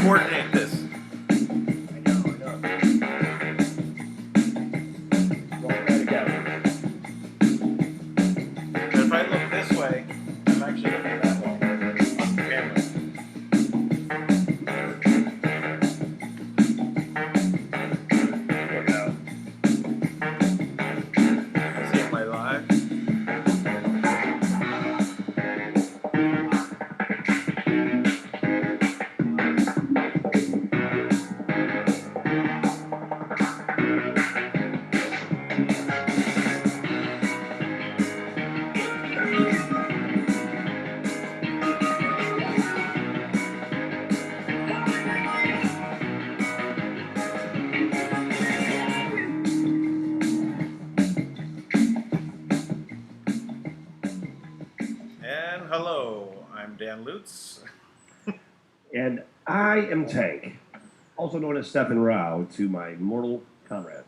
coordinate this. But if I look this way, I'm actually looking that way on the camera. Look out. See, am I live? And hello, I'm Dan Lutz. And I am Tank, also known as Stephen Rowe to my mortal comrades.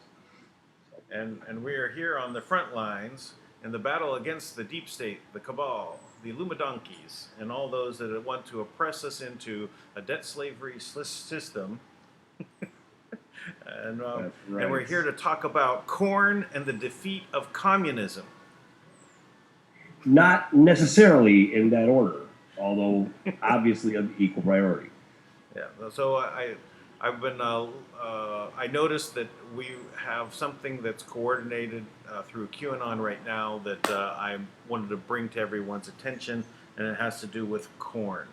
And we are here on the front lines in the battle against the deep state, the cabal, the Illuminati, and all those that want to oppress us into a debt slavery system. And we're here to talk about corn and the defeat of communism. Not necessarily in that order, although obviously of equal priority. Yeah. So I've been I noticed that we have something that's coordinated through Qanon right now that I wanted to bring to everyone's attention, and it has to do with corn.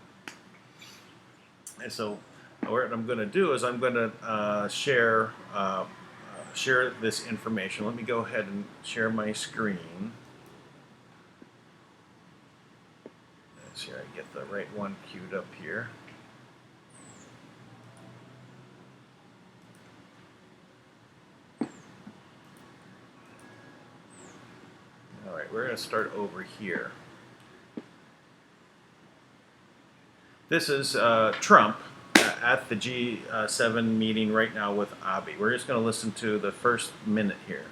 And so what I'm going to do is I'm going to share this information. Let me go ahead and share my screen. Let's see, I get the right one queued up here. All right, we're going to start over here. This is Trump at the G7 meeting right now with Abe. We're just going to listen to the first minute here.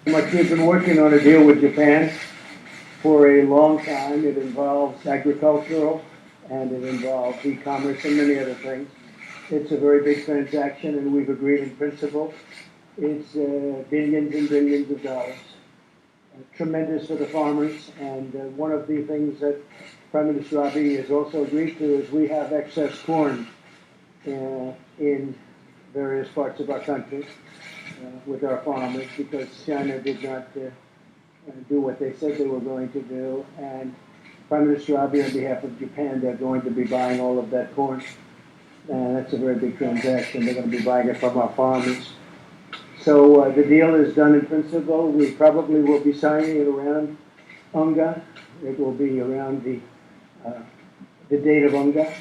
Like we've been working on a deal with Japan for a long time. It involves agricultural and it involves e-commerce and many other things. It's a very big transaction and we've agreed in principle. It's billions and billions of dollars. Tremendous for the farmers, and one of the things that Prime Minister Abe has also agreed to is we have excess corn in various parts of our country with our farmers because China did not do what they said they were going to do, and Prime Minister Abe on behalf of Japan, they're going to be buying all of that corn, and that's a very big transaction. They're going to be buying it from our farmers. So the deal is done in principle. We probably will be signing it around UNGA. It will be around the date of UNGA,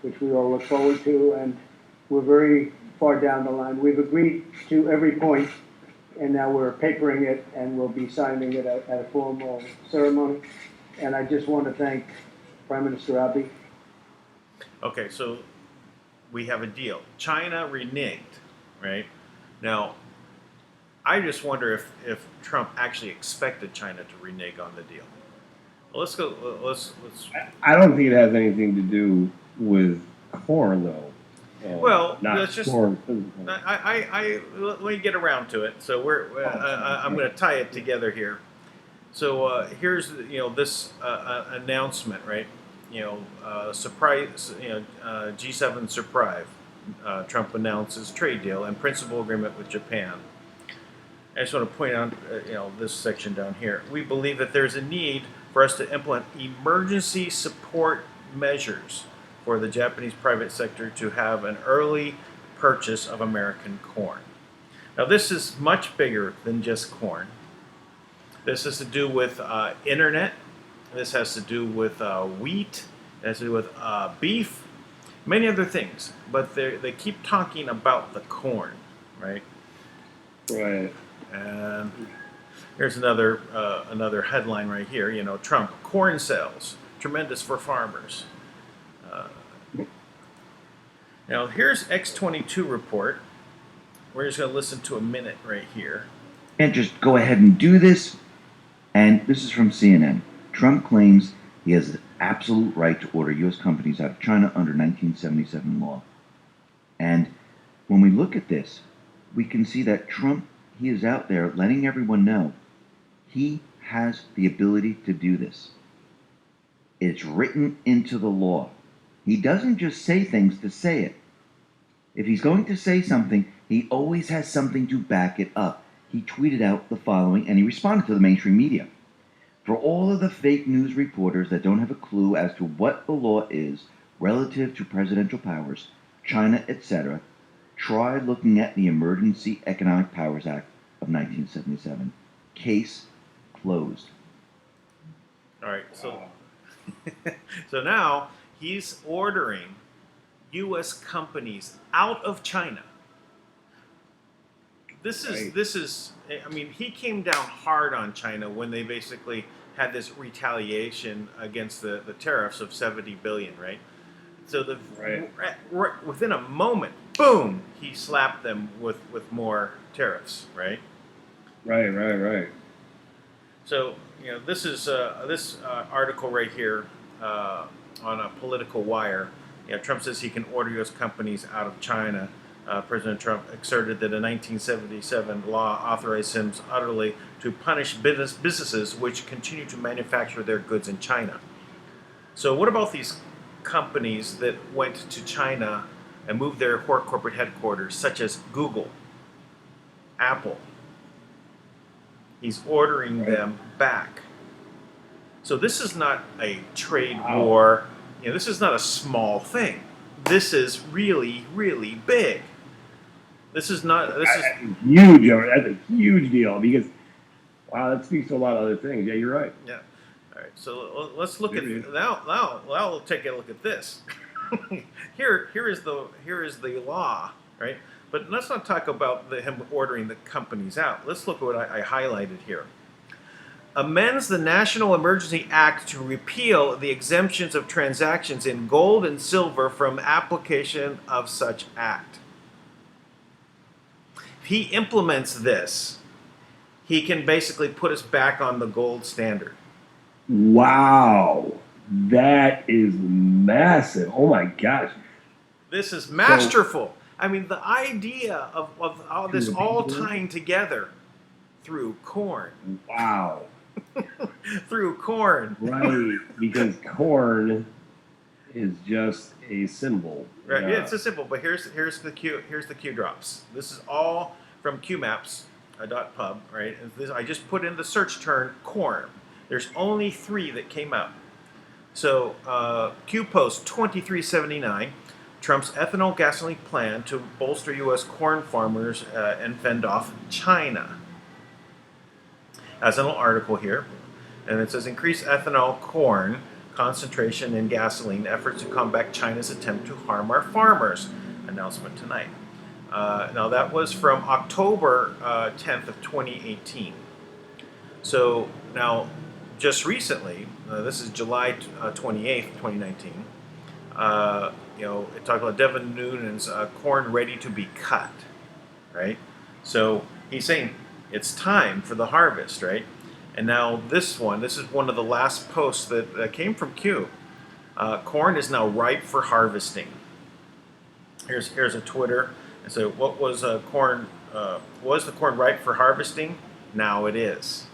which we all look forward to, and we're very far down the line. We've agreed to every point, and now we're papering it, and we'll be signing it at a formal ceremony. And I just want to thank Prime Minister Abe. Okay, so we have a deal. China reneged, right? Now, I just wonder if Trump actually expected China to renege on the deal. Well, let's go. Let's. I don't think it has anything to do with corn, though. Well, not let's just. corn. Let me get around to it. So I'm going to tie it together here. So here's this announcement, right? Surprise. G7 surprise. Trump announces trade deal and principal agreement with Japan. I just want to point out, this section down here. We believe that there's a need for us to implement emergency support measures for the Japanese private sector to have an early purchase of American corn. Now, this is much bigger than just corn. This has to do with internet. This has to do with wheat. It has to do with beef. Many other things, but they keep talking about the corn, right? Right. And here's another headline right here. Trump, corn sales tremendous for farmers. Now here's X22 report. We're just going to listen to a minute right here. Can't just go ahead and do this. And this is from CNN. Trump claims he has the absolute right to order U.S. companies out of China under 1977 law. And when we look at this, we can see that Trump, he is out there letting everyone know he has the ability to do this. It's written into the law. He doesn't just say things to say it. If he's going to say something, he always has something to back it up. He tweeted out the following, and he responded to the mainstream media. For all of the fake news reporters that don't have a clue as to what the law is relative to presidential powers, China, etc., try looking at the Emergency Economic Powers Act of 1977. Case closed. All right, so so now he's ordering U.S. companies out of China. This is. I mean, he came down hard on China when they basically had this retaliation against the tariffs of $70 billion, right? So within a moment, boom, he slapped them with more tariffs, right? Right. So this is this article right here on a political wire. Trump says he can order U.S. companies out of China. President Trump asserted that a 1977 law authorized him utterly to punish businesses which continue to manufacture their goods in China. So what about these companies that went to China and moved their corporate headquarters, such as Google, Apple? He's ordering them back. So this is not a trade war. This is not a small thing. This is really, really big. This is not. This is huge. That's a huge deal because, wow, that speaks to a lot of other things. Yeah, you're right. Yeah. All right. So let's look at now. Now we'll take a look at this. Here is the law, right? But let's not talk about him ordering the companies out. Let's look at what I highlighted here. Amends the National Emergency Act to repeal the exemptions of transactions in gold and silver from application of such act. If he implements this, he can basically put us back on the gold standard. Wow. That is massive. Oh my gosh. This is masterful. I mean, the idea of all this all tying together through corn. Wow. Through corn. Right, because corn is just a symbol. Right, yeah, it's a symbol, but here's the Q drops. This is all from QMaps.pub, right? And I just put in the search term corn. There's only 3 that came out. So Q post 2379, Trump's ethanol gasoline plan to bolster U.S. corn farmers and fend off China. As an article here, and it says increase ethanol corn concentration in gasoline efforts to combat China's attempt to harm our farmers. Announcement tonight. Now that was from October 10th of 2018. So now, just recently, this is July 28th, 2019. It talked about Devin Nunes corn ready to be cut, right? So he's saying it's time for the harvest, right? And now this is one of the last posts that came from Q. Corn is now ripe for harvesting. Here's a Twitter. And so what was corn? Was the corn ripe for harvesting? Now it is.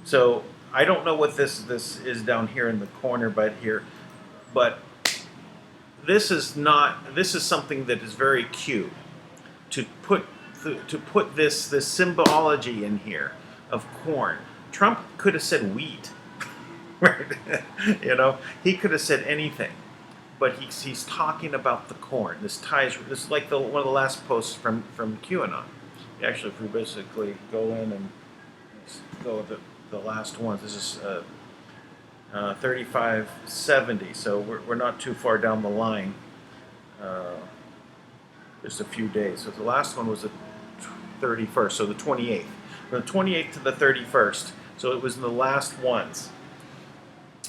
So I don't know what this is down here in the corner, but this is something that is very Q. To put this symbology in here of corn. Trump could have said wheat, right? He could have said anything, but he's talking about the corn. This is like one of the last posts from QAnon. Actually, if we basically go in and go with the last ones, this is 3570. So we're not too far down the line. Just a few days. So the last one was the 31st, so the 28th. From the 28th to the 31st. So it was in the last ones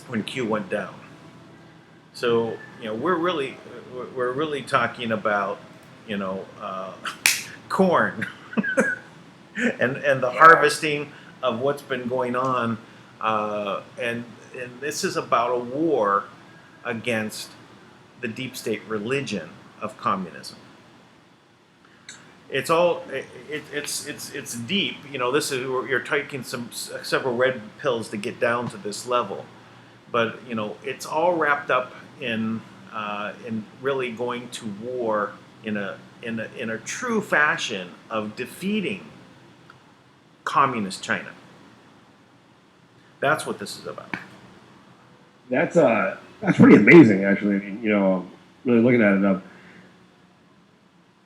when Q went down. So we're really talking about corn and the harvesting of what's been going on, and this is about a war against the deep state religion of communism. It's all it's deep. You know, this is you're taking several red pills to get down to this level, but you know, it's all wrapped up in really going to war in a true fashion of defeating communist China. That's what this is about. That's pretty amazing, actually. I mean, you know, really looking at it,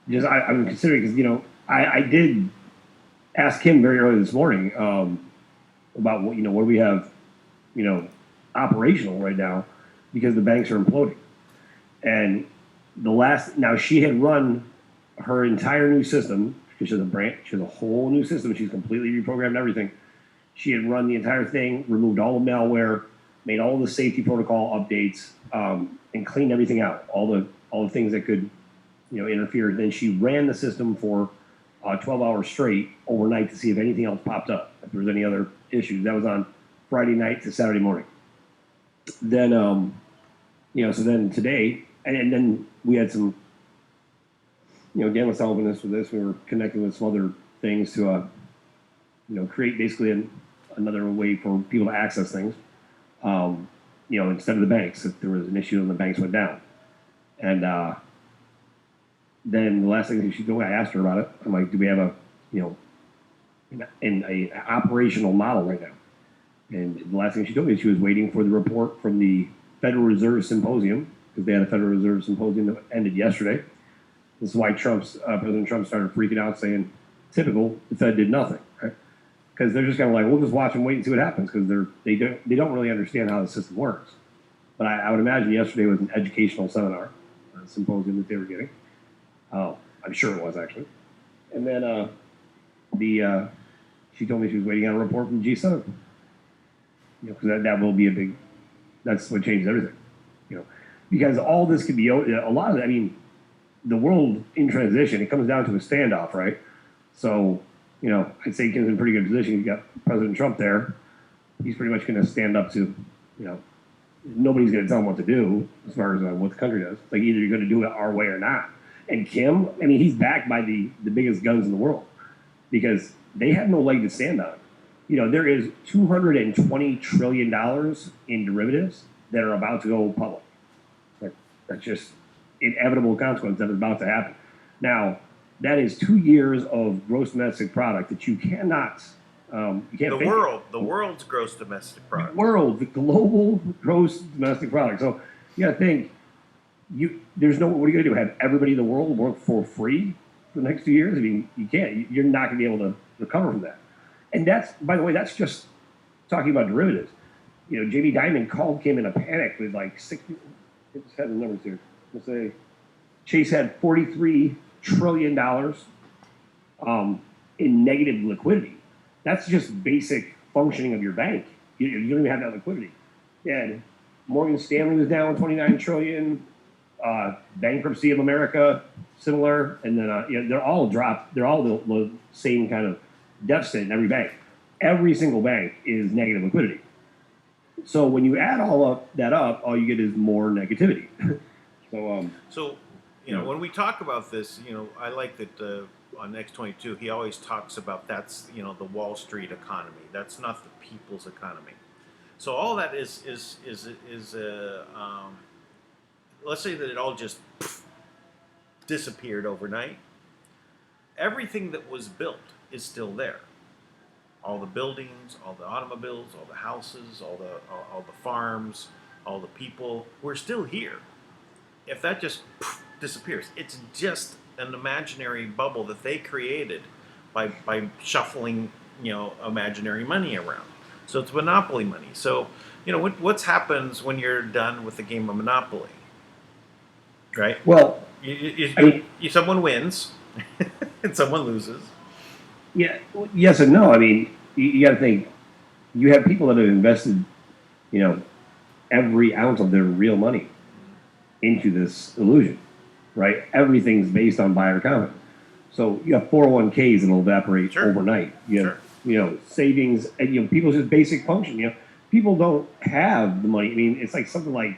just I'm considering, because you know, I did ask him very early this morning about what, you know, what do we have, you know, operational right now, because the banks are imploding. And now she had run her entire new system, because she has a branch, she has a whole new system. She's completely reprogrammed everything. She had run the entire thing, removed all the malware, made all the safety protocol updates, and cleaned everything out, all the things that could, you know, interfere. Then she ran the system for 12 hours straight overnight to see if anything else popped up, if there was any other issues. That was on Friday night to Saturday morning. Then, you know, so then today, and then we had some, you know, Dan was helping us with this. We were connecting with some other things to, you know, create basically another way for people to access things. You know, instead of the banks, if there was an issue and the banks went down. And then the last thing she told me, I asked her about it. I'm like, do we have a, you know, an operational model right now? And the last thing she told me, she was waiting for the report from the Federal Reserve Symposium, because they had a Federal Reserve Symposium that ended yesterday. This is why President Trump started freaking out, saying, typical, the Fed did nothing, right? Because they're just kind of like, we'll just watch and wait and see what happens, because they don't really understand how the system works. But I would imagine yesterday was an educational seminar, a symposium that they were getting. I'm sure it was, actually. And then she told me she was waiting on a report from G7. You know, because that will be a big, that's what changes everything. You know, because all this could be, a lot of it, I mean, the world in transition, it comes down to a standoff, right? So, you know, I'd say Kim's in a pretty good position. You've got President Trump there. He's pretty much going to stand up to, you know, nobody's going to tell him what to do as far as what the country does. Like, either you're going to do it our way or not. And Kim, I mean, he's backed by the biggest guns in the world, because they have no leg to stand on. You know, there is $220 trillion in derivatives that are about to go public. That's just inevitable consequence that is about to happen. Now, that is 2 years of gross domestic product that you cannot, you can't fake it. The world's gross domestic product. The global gross domestic product. So you got to think, what are you going to do? Have everybody in the world work for free for the next 2 years? I mean, you can't. You're not going to be able to recover from that. And that's, by the way, that's just talking about derivatives. You know, Jamie Dimon called Kim in a panic with like 60. I just had the numbers here. Let's say Chase had $43 trillion in negative liquidity. That's just basic functioning of your bank. You don't even have that liquidity. Yeah, Morgan Stanley was down 29 trillion. Bankruptcy of America, similar, and then you know, they're all dropped. They're all the same kind of deficit in every bank. Every single bank is negative liquidity. So when you add all you get is more negativity. So you know, when we talk about this, you know, I like that on X22 he always talks about that's, you know, the Wall Street economy. That's not the people's economy. So all that is let's say that it all just disappeared overnight. Everything that was built is still there. All the buildings, all the automobiles, all the houses, all the farms, all the people, we're still here. If that just disappears, it's just an imaginary bubble that they created by shuffling, you know, imaginary money around. So it's monopoly money. So, you know, what happens when you're done with the game of Monopoly? Right? Well, someone wins and someone loses. Yeah, yes and no. I mean, you got to think, you have people that have invested, you know, every ounce of their real money into this illusion, right? Everything's based on buyer confidence. So you have 401ks that'll evaporate overnight. You have, you know, savings, and you know, people's just basic function. You know, people don't have the money. I mean, it's like something like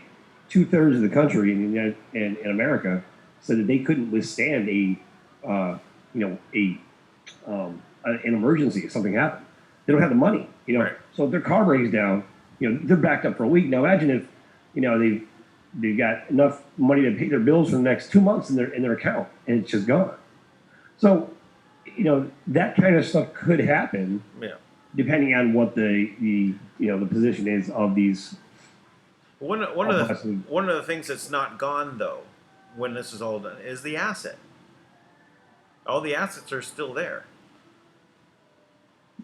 2/3 of the country in America so that they couldn't withstand an emergency if something happened. They don't have the money, Right. So if their car breaks down, they're backed up for a week. Now imagine if, they've got enough money to pay their bills for the next 2 months in their account, and it's just gone. So, that kind of stuff could happen Yeah. depending on what the position is of these. One of the things that's not gone though, when this is all done, is the asset. All the assets are still there.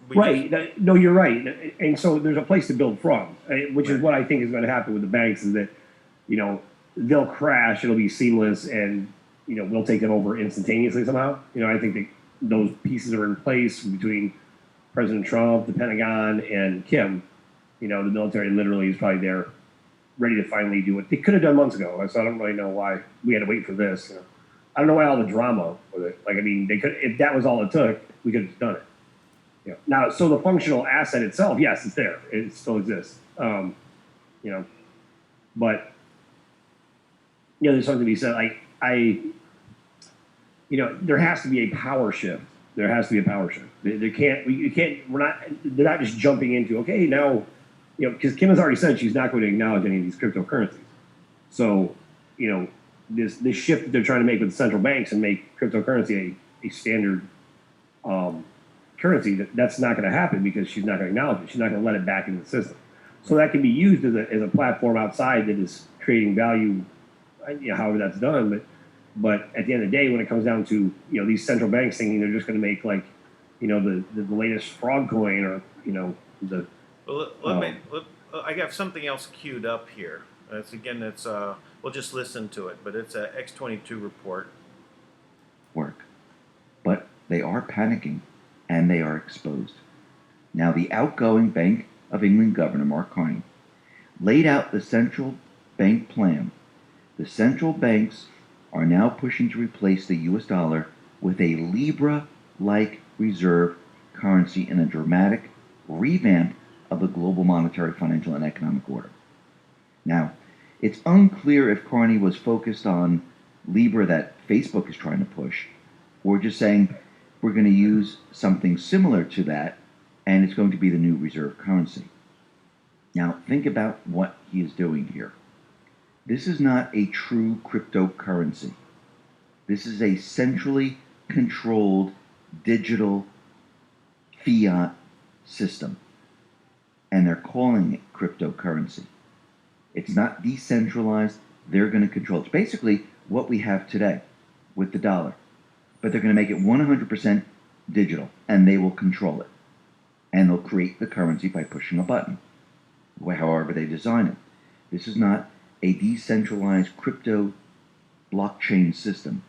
Right. No, you're right. And so there's a place to build from, which is what I think is going to happen with the banks is that, they'll crash, it'll be seamless, and, we'll take it over instantaneously somehow. I think that those pieces are in place between President Trump, the Pentagon, and Kim. The military literally is probably there ready to finally do what they could have done months ago. So I don't really know why we had to wait for this. I don't know why all the drama with it. They could, if that was all it took, we could have done it. Now, so the functional asset itself, yes, it's there. It still exists. But there's something to be said. There has to be a power shift. There has to be a power shift. They're not just jumping into, okay, now, because Kim has already said she's not going to acknowledge any of these cryptocurrencies. So, this shift that they're trying to make with the central banks and make cryptocurrency a standard currency, that's not going to happen because she's not going to acknowledge it. She's not going to let it back into the system. So that can be used as a platform outside that is creating value, however that's done. But at the end of the day, when it comes down to these central banks thinking they're just going to make the latest frog coin or the. Well, I have something else queued up here. We'll just listen to it, but it's a X-22 report. Work, but they are panicking, and they are exposed. Now, the outgoing Bank of England Governor Mark Carney laid out the central bank plan. The central banks are now pushing to replace the U.S. dollar with a Libra-like reserve currency in a dramatic revamp of the global monetary, financial, and economic order. Now, it's unclear if Carney was focused on Libra that Facebook is trying to push, or just saying we're going to use something similar to that, and it's going to be the new reserve currency. Now, think about what he is doing here. This is not a true cryptocurrency. This is a centrally controlled digital fiat system. And they're calling it cryptocurrency. It's not decentralized. They're going to control it. It's basically what we have today with the dollar. But they're going to make it 100% digital, and they will control it. And they'll create the currency by pushing a button, however they design it. This is not a decentralized crypto blockchain system.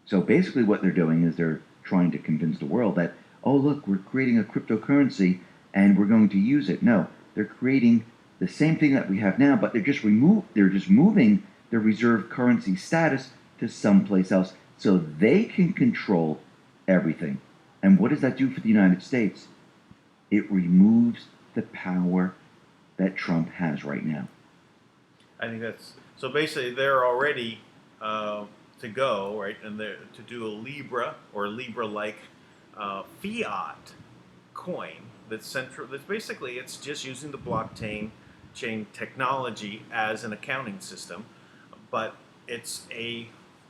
So basically what they're doing is they're trying to convince the world that, oh, look, we're creating a cryptocurrency and we're going to use it. No, they're creating the same thing that we have now, but they're just moving their reserve currency status to someplace else so they can control everything. And what does that do for the United States? It removes the power that Trump has right now. I think that's so. Basically, they're already to go right, and they're to do a Libra or Libra-like fiat coin that's central. That's basically it's just using the blockchain technology as an accounting system, but it's a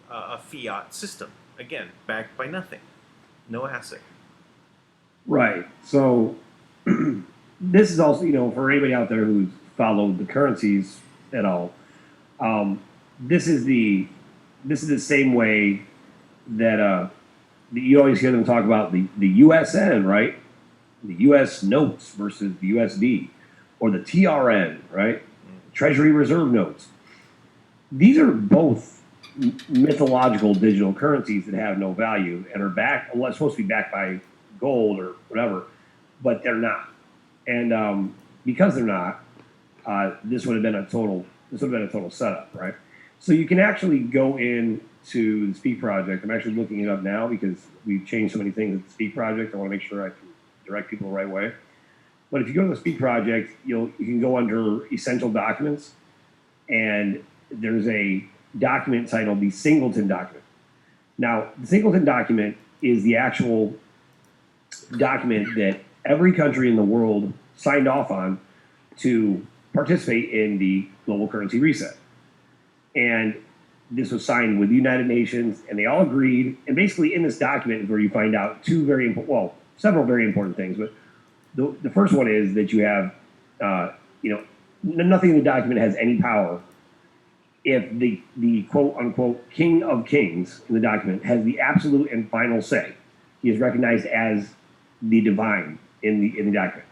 fiat system again, backed by nothing, no asset. Right. So this is also, for anybody out there who's followed the currencies at all, this is the same way that you always hear them talk about the USN, right? The U.S. notes versus the USD, or the TRN, right? Treasury Reserve notes. These are both mythological digital currencies that have no value and are supposed to be backed by gold or whatever, but they're not. And because they're not, this would have been a total setup, right? So you can actually go into the Speak Project. I'm actually looking it up now because we've changed so many things at the Speak Project. I want to make sure I can direct people the right way. But if you go to the Speak Project, you can go under Essential Documents, and there's a document titled the Singleton Document. Now, the Singleton Document is the actual document that every country in the world signed off on to participate in the global currency reset. And this was signed with the United Nations, and they all agreed. And basically, in this document is where you find out several very important things. But the first one is that you have, nothing in the document has any power if the quote unquote king of kings in the document has the absolute and final say. He is recognized as the divine in the document.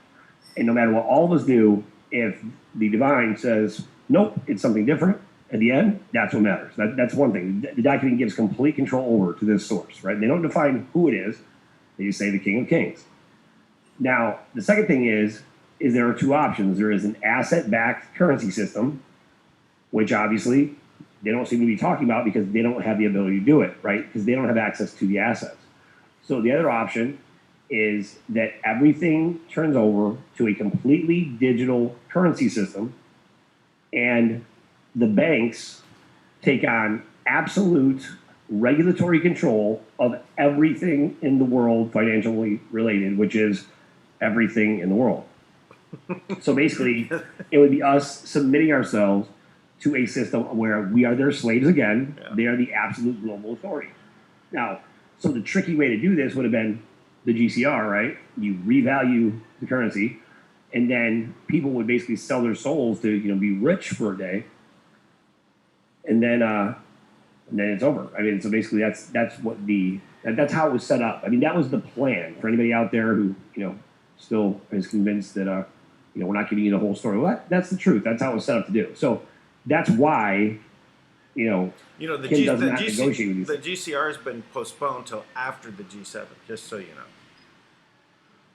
And no matter what all of us do, if the divine says, nope, it's something different, at the end, that's what matters. That's one thing. The document gives complete control over to this source, right? They don't define who it is. They just say the king of kings. Now, the second thing is there are two options. There is an asset-backed currency system, which obviously they don't seem to be talking about because they don't have the ability to do it, right? Because they don't have access to the assets. So the other option is that everything turns over to a completely digital currency system, and the banks take on absolute regulatory control of everything in the world financially related, which is everything in the world. So basically, it would be us submitting ourselves to a system where we are their slaves again. Yeah. They are the absolute global authority. Now, so the tricky way to do this would have been the GCR, right? You revalue the currency, and then people would basically sell their souls to be rich for a day, and then it's over. I mean, so basically that's how it was set up. I mean, that was the plan for anybody out there who still is convinced that we're not giving you the whole story. Well, that's the truth. That's how it was set up to do. So that's why the Kim does not negotiate with these the GCR has been postponed till after the G7. Just so you know.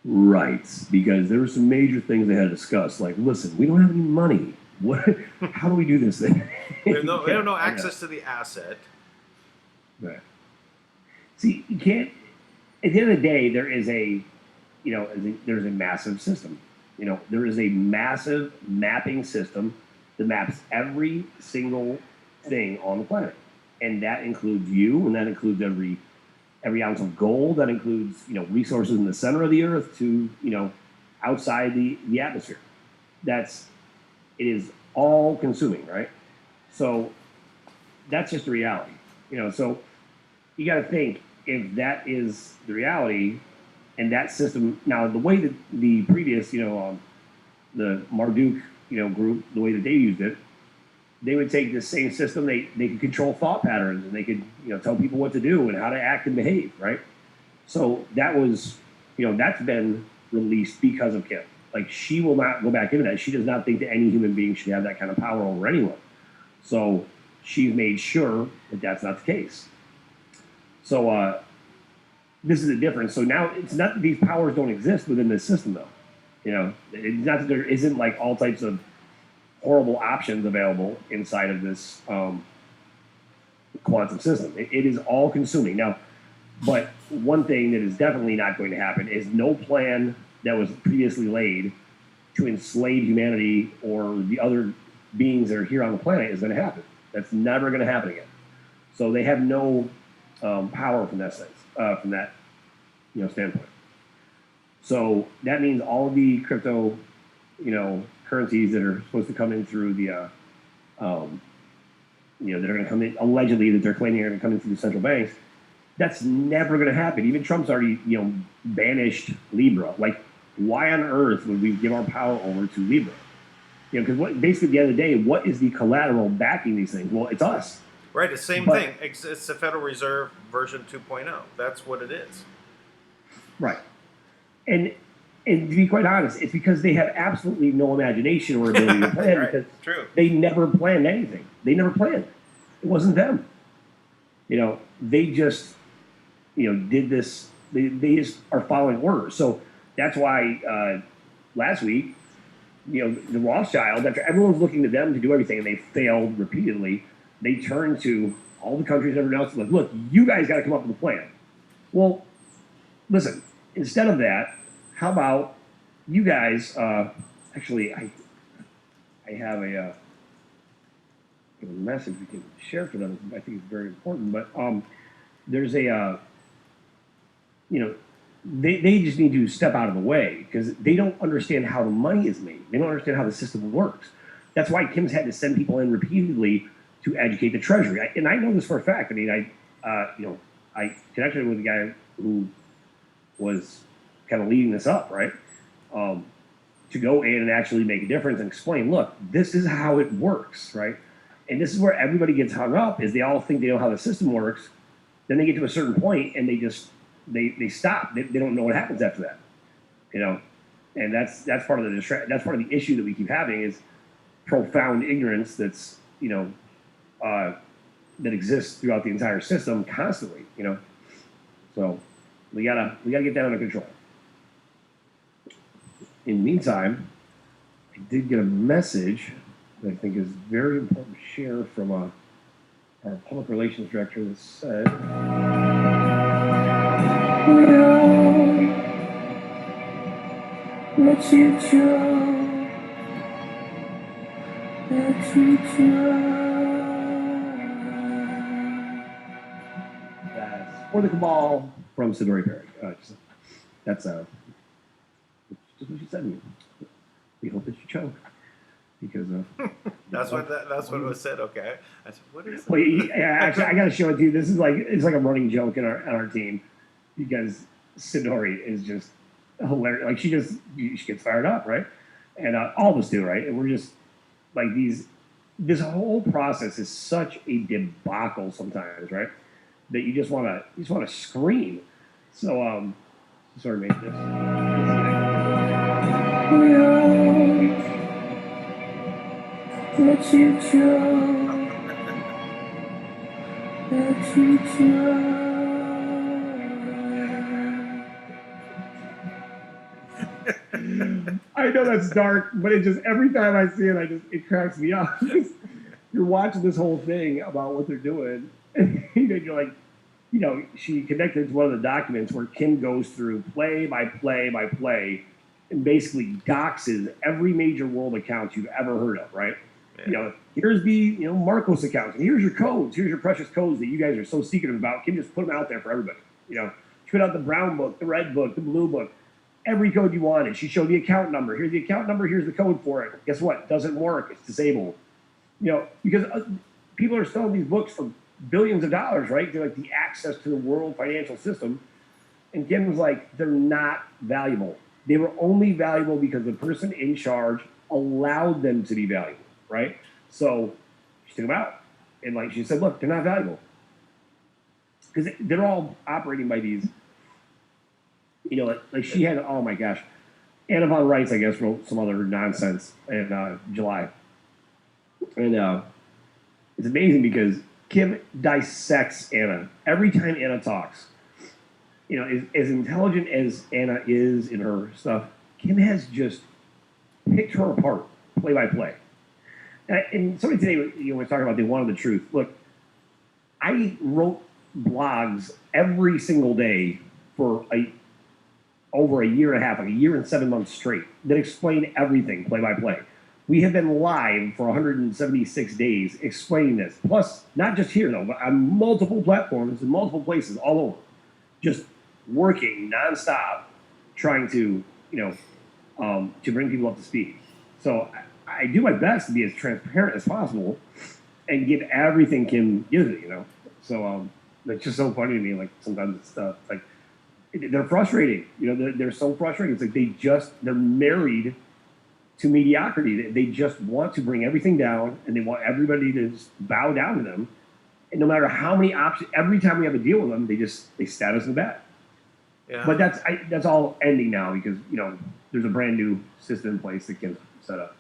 Right, because there were some major things they had to discuss. Like, listen, we don't have any money. What? How do we do this thing? We have no access to the asset. Right. See, you can't. At the end of the day, there is there's a massive system. There is a massive mapping system that maps every single thing on the planet, and that includes you, and that includes every ounce of gold. That includes resources in the center of the earth to outside the atmosphere. It is all consuming, right? So that's just the reality. So you got to think, if that is the reality, and that system, now the way that the previous, the Marduk, group, the way that they used it, they would take the same system, they could control thought patterns, and they could, tell people what to do and how to act and behave, right? So that was, that's been released because of Kim. Like, she will not go back into that. She does not think that any human being should have that kind of power over anyone. So she's made sure that that's not the case. So this is the difference. So now it's not that these powers don't exist within this system, though. It's not that there isn't like all types of horrible options available inside of this quantum system. It is all consuming. Now, but one thing that is definitely not going to happen is no plan that was previously laid to enslave humanity or the other beings that are here on the planet is going to happen. That's never going to happen again. So they have no power from that sense, from that standpoint. So that means all the crypto, currencies that are supposed to come in through the, that are going to come in, allegedly that they're claiming are going to come in through the central banks, that's never going to happen. Even Trump's already, banished Libra. Like, why on earth would we give our power over to Libra? Because basically at the end of the day, what is the collateral backing these things? Well, it's us. Right, it's the same thing. It's the Federal Reserve version 2.0. That's what it is. Right. And to be quite honest, it's because they have absolutely no imagination or ability to plan. Right. Because True. They never planned anything. They never planned. It wasn't them. They just, did this. They just are following orders. So that's why last week, the Rothschilds, after everyone's looking to them to do everything and they failed repeatedly, they turned to all the countries and everyone else and like, look, you guys got to come up with a plan. Well, listen, instead of that, how about you guys, actually, I have message we can share for them. I think it's very important. But there's a they just need to step out of the way because they don't understand how the money is made. They don't understand how the system works. That's why Kim's had to send people in repeatedly to educate the Treasury. And I know this for a fact. I mean, I connected with a guy who was kind of leading this up, right? To go in and actually make a difference and explain, look, this is how it works, right? And this is where everybody gets hung up is they all think they know how the system works. Then they get to a certain point and they stop. They don't know what happens after that, And that's part of that's part of the issue that we keep having is profound ignorance that's that exists throughout the entire system constantly, So we gotta get that under control. In the meantime, I did get a message that I think is very important to share from our public relations director that said, "Let you go, let you go." That's for the cabal from Sidori Perry. That's just what she said to me. We hope that you choke because that's what was said. Okay, I said, what is that? Well, actually, I got to show it to you. This is it's like a running joke in our team because Sidori is just hilarious. Like she gets fired up, right? And all of us do, right? And we're just like this whole process is such a debacle sometimes, right? That you just want to scream. So sort of made this. Let you go. Let you go. I know that's dark, but it just every time I see it, it cracks me up. You're watching this whole thing about what they're doing, and you're like, she connected to one of the documents where Kim goes through play by play by play and basically doxes every major world account you've ever heard of, right? Yeah. Here's the Marcos accounts, and here's your codes, here's your precious codes that you guys are so secretive about. Kim just put them out there for everybody. She put out the brown book, the red book, the blue book, every code you wanted. She showed the account number. Here's the account number. Here's the code for it. Guess what? It doesn't work. It's disabled. Because people are selling these books for billions of dollars, right? They're like the access to the world financial system. And Kim was like, they're not valuable. They were only valuable because the person in charge allowed them to be valuable, right? So she took them out. And she said, look, they're not valuable. Because they're all operating by these, like she had, oh my gosh, Anna von Reitz, I guess, wrote some other nonsense in July. And it's amazing because Kim dissects Anna. Every time Anna talks, as intelligent as Anna is in her stuff, Kim has just picked her apart, play by play. And somebody today, was talking about they wanted the truth. Look, I wrote blogs every single day for over a year and a half, like a year and 7 months straight, that explain everything play by play. We have been live for 176 days explaining this. Plus, not just here though, but on multiple platforms in multiple places all over, just working nonstop, trying to bring people up to speed. So I do my best to be as transparent as possible and give everything Kim gives me. So it's just so funny to me. Like sometimes it's stuff like they're frustrating. They're so frustrating. It's like they're married to mediocrity. They just want to bring everything down, and they want everybody to just bow down to them. And no matter how many options, every time we have a deal with them, they stab us in the back. Yeah. But that's all ending now because there's a brand new system in place that can set up.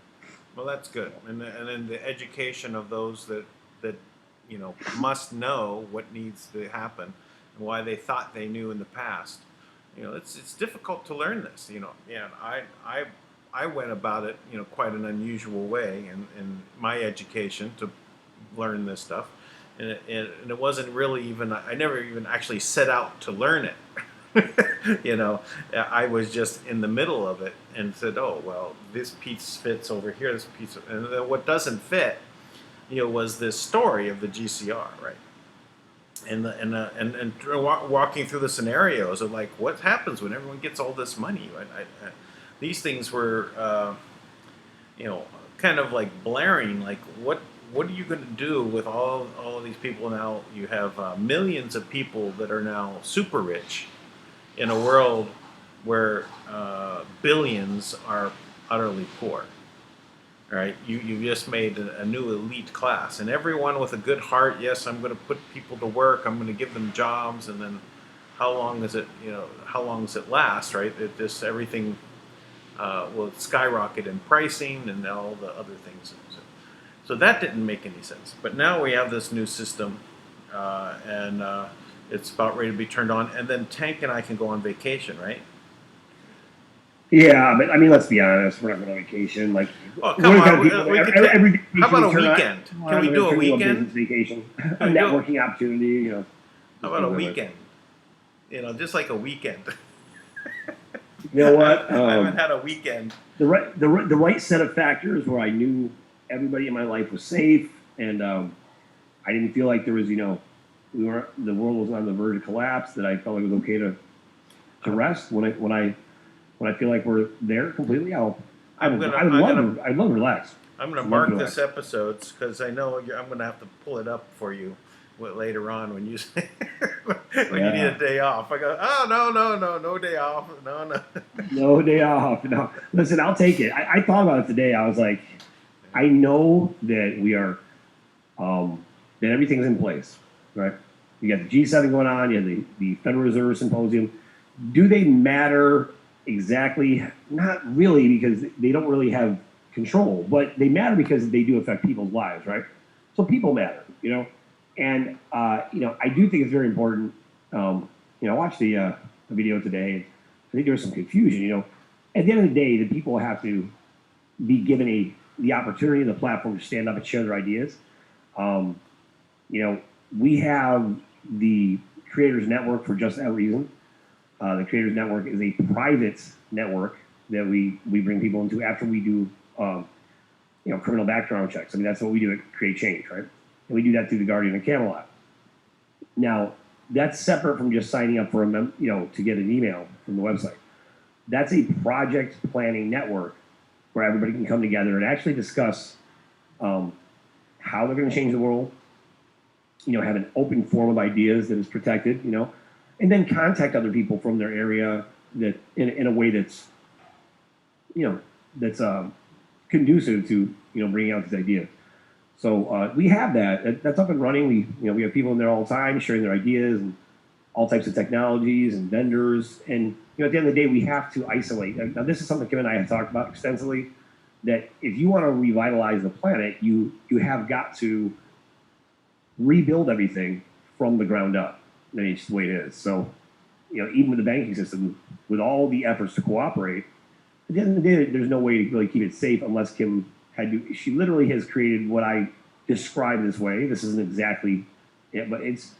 Well, that's good, and then the education of those that must know what needs to happen and why they thought they knew in the past. It's difficult to learn this. And I went about it quite an unusual way in my education to learn this stuff, and it wasn't really even I never even actually set out to learn it. I was just in the middle of it and said, oh well, this piece fits over here, this piece, and then what doesn't fit, was this story of the GCR, right? Walking through the scenarios of like what happens when everyone gets all this money. These things were, kind of like blaring. Like what are you going to do with all of these people now? You have millions of people that are now super rich in a world where billions are utterly poor. Right? You just made a new elite class, and everyone with a good heart. Yes, I'm going to put people to work. I'm going to give them jobs, and then how long is it? How long does it last? Right? Everything will skyrocket in pricing and all the other things. So that didn't make any sense. But now we have this new system, and it's about ready to be turned on, and then Tank and I can go on vacation, right? Yeah, but I mean, let's be honest. We're not going on vacation. Like, Oh, come we're the kind on. of people We that could every take, how about a vacation we turn on- weekend? well, Can we we're do a gonna weekend? business vacation, a Can we do- networking opportunity. How about a weekend? Just like a weekend. You know what? I haven't had a weekend. The right set of factors where I knew everybody in my life was safe, and I didn't feel like there was, the world was on the verge of collapse. That I felt like it was okay to rest when I feel like we're there completely. I'd love to relax. I'm going to mark this episodes because I know I'm going to have to pull it up for you later on when you when you need a day off. I go, oh no day off, no. No day off. No, listen, I'll take it. I thought about it today. I was like, I know that we are, that everything's in place, right? You got the G7 going on. You have the Federal Reserve Symposium. Do they matter exactly? Not really, because they don't really have control, but they matter because they do affect people's lives, right? So people matter, And I do think it's very important. I watched the video today. I think there was some confusion. At the end of the day, the people have to be given the opportunity and the platform to stand up and share their ideas. We have the Creators Network for just that reason. The Creators Network is a private network that we bring people into after we do criminal background checks. I mean, that's what we do at Create Change, right? And we do that through the Guardian and Camelot. Now, that's separate from just signing up for to get an email from the website. That's a project planning network where everybody can come together and actually discuss how they're going to change the world. Have an open forum of ideas that is protected. And then contact other people from their area that in a way that's conducive to bringing out these ideas. So we have that's up and running. We have people in there all the time sharing their ideas and all types of technologies and vendors. And at the end of the day, we have to isolate. Now this is something Kim and I have talked about extensively. That if you want to revitalize the planet, you have got to rebuild everything from the ground up. I mean, it's just the way it is. So, even with the banking system, with all the efforts to cooperate, at the end of the day, there's no way to really keep it safe unless Kim she literally has created what I describe this way. This isn't exactly it, but it's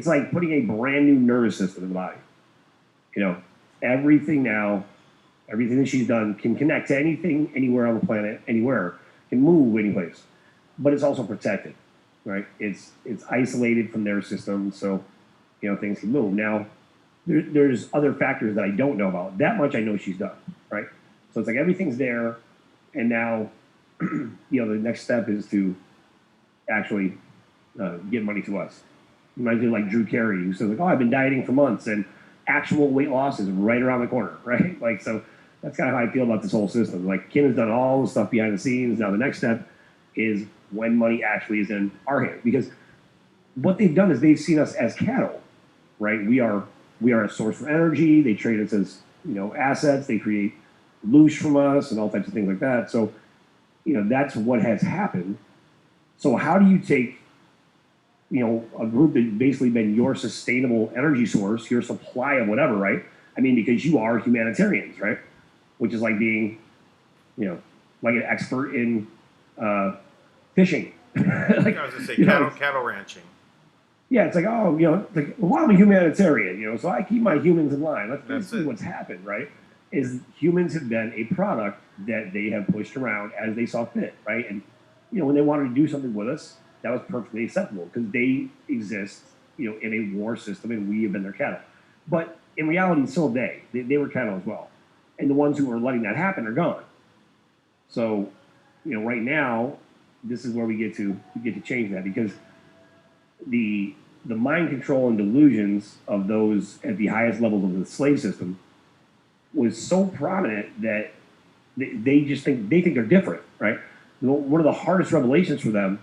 like putting a brand new nervous system in the body. Everything that she's done can connect to anything, anywhere on the planet, anywhere, can move any place, but it's also protected, right? It's isolated from their system, so things can move. Now, there's other factors that I don't know about. That much I know she's done, right? So it's like everything's there, and now, the next step is to actually get money to us. You might do like Drew Carey, who says like, "Oh, I've been dieting for months, and actual weight loss is right around the corner," right? Like, so that's kind of how I feel about this whole system. Like, Kim has done all the stuff behind the scenes. Now the next step is when money actually is in our hands, because what they've done is they've seen us as cattle, right? We are a source for energy. They trade us as assets. They create loosh from us and all types of things like that. So that's what has happened. So how do you take a group that's basically been your sustainable energy source, your supply of whatever, right? I mean, because you are humanitarians, right? Which is like being like an expert in fishing. Like, I was going to say cattle ranching. Yeah, it's like, well, I'm a humanitarian, so I keep my humans in line. That's basically what's happened, right? Is humans have been a product that they have pushed around as they saw fit, right? And when they wanted to do something with us, that was perfectly acceptable because they exist, in a war system, and we have been their cattle. But in reality, so have they. They were cattle as well, and the ones who are letting that happen are gone. So, right now, this is where we get to change that, because the mind control and delusions of those at the highest levels of the slave system was so prominent that they just think they're different, right? One of the hardest revelations for them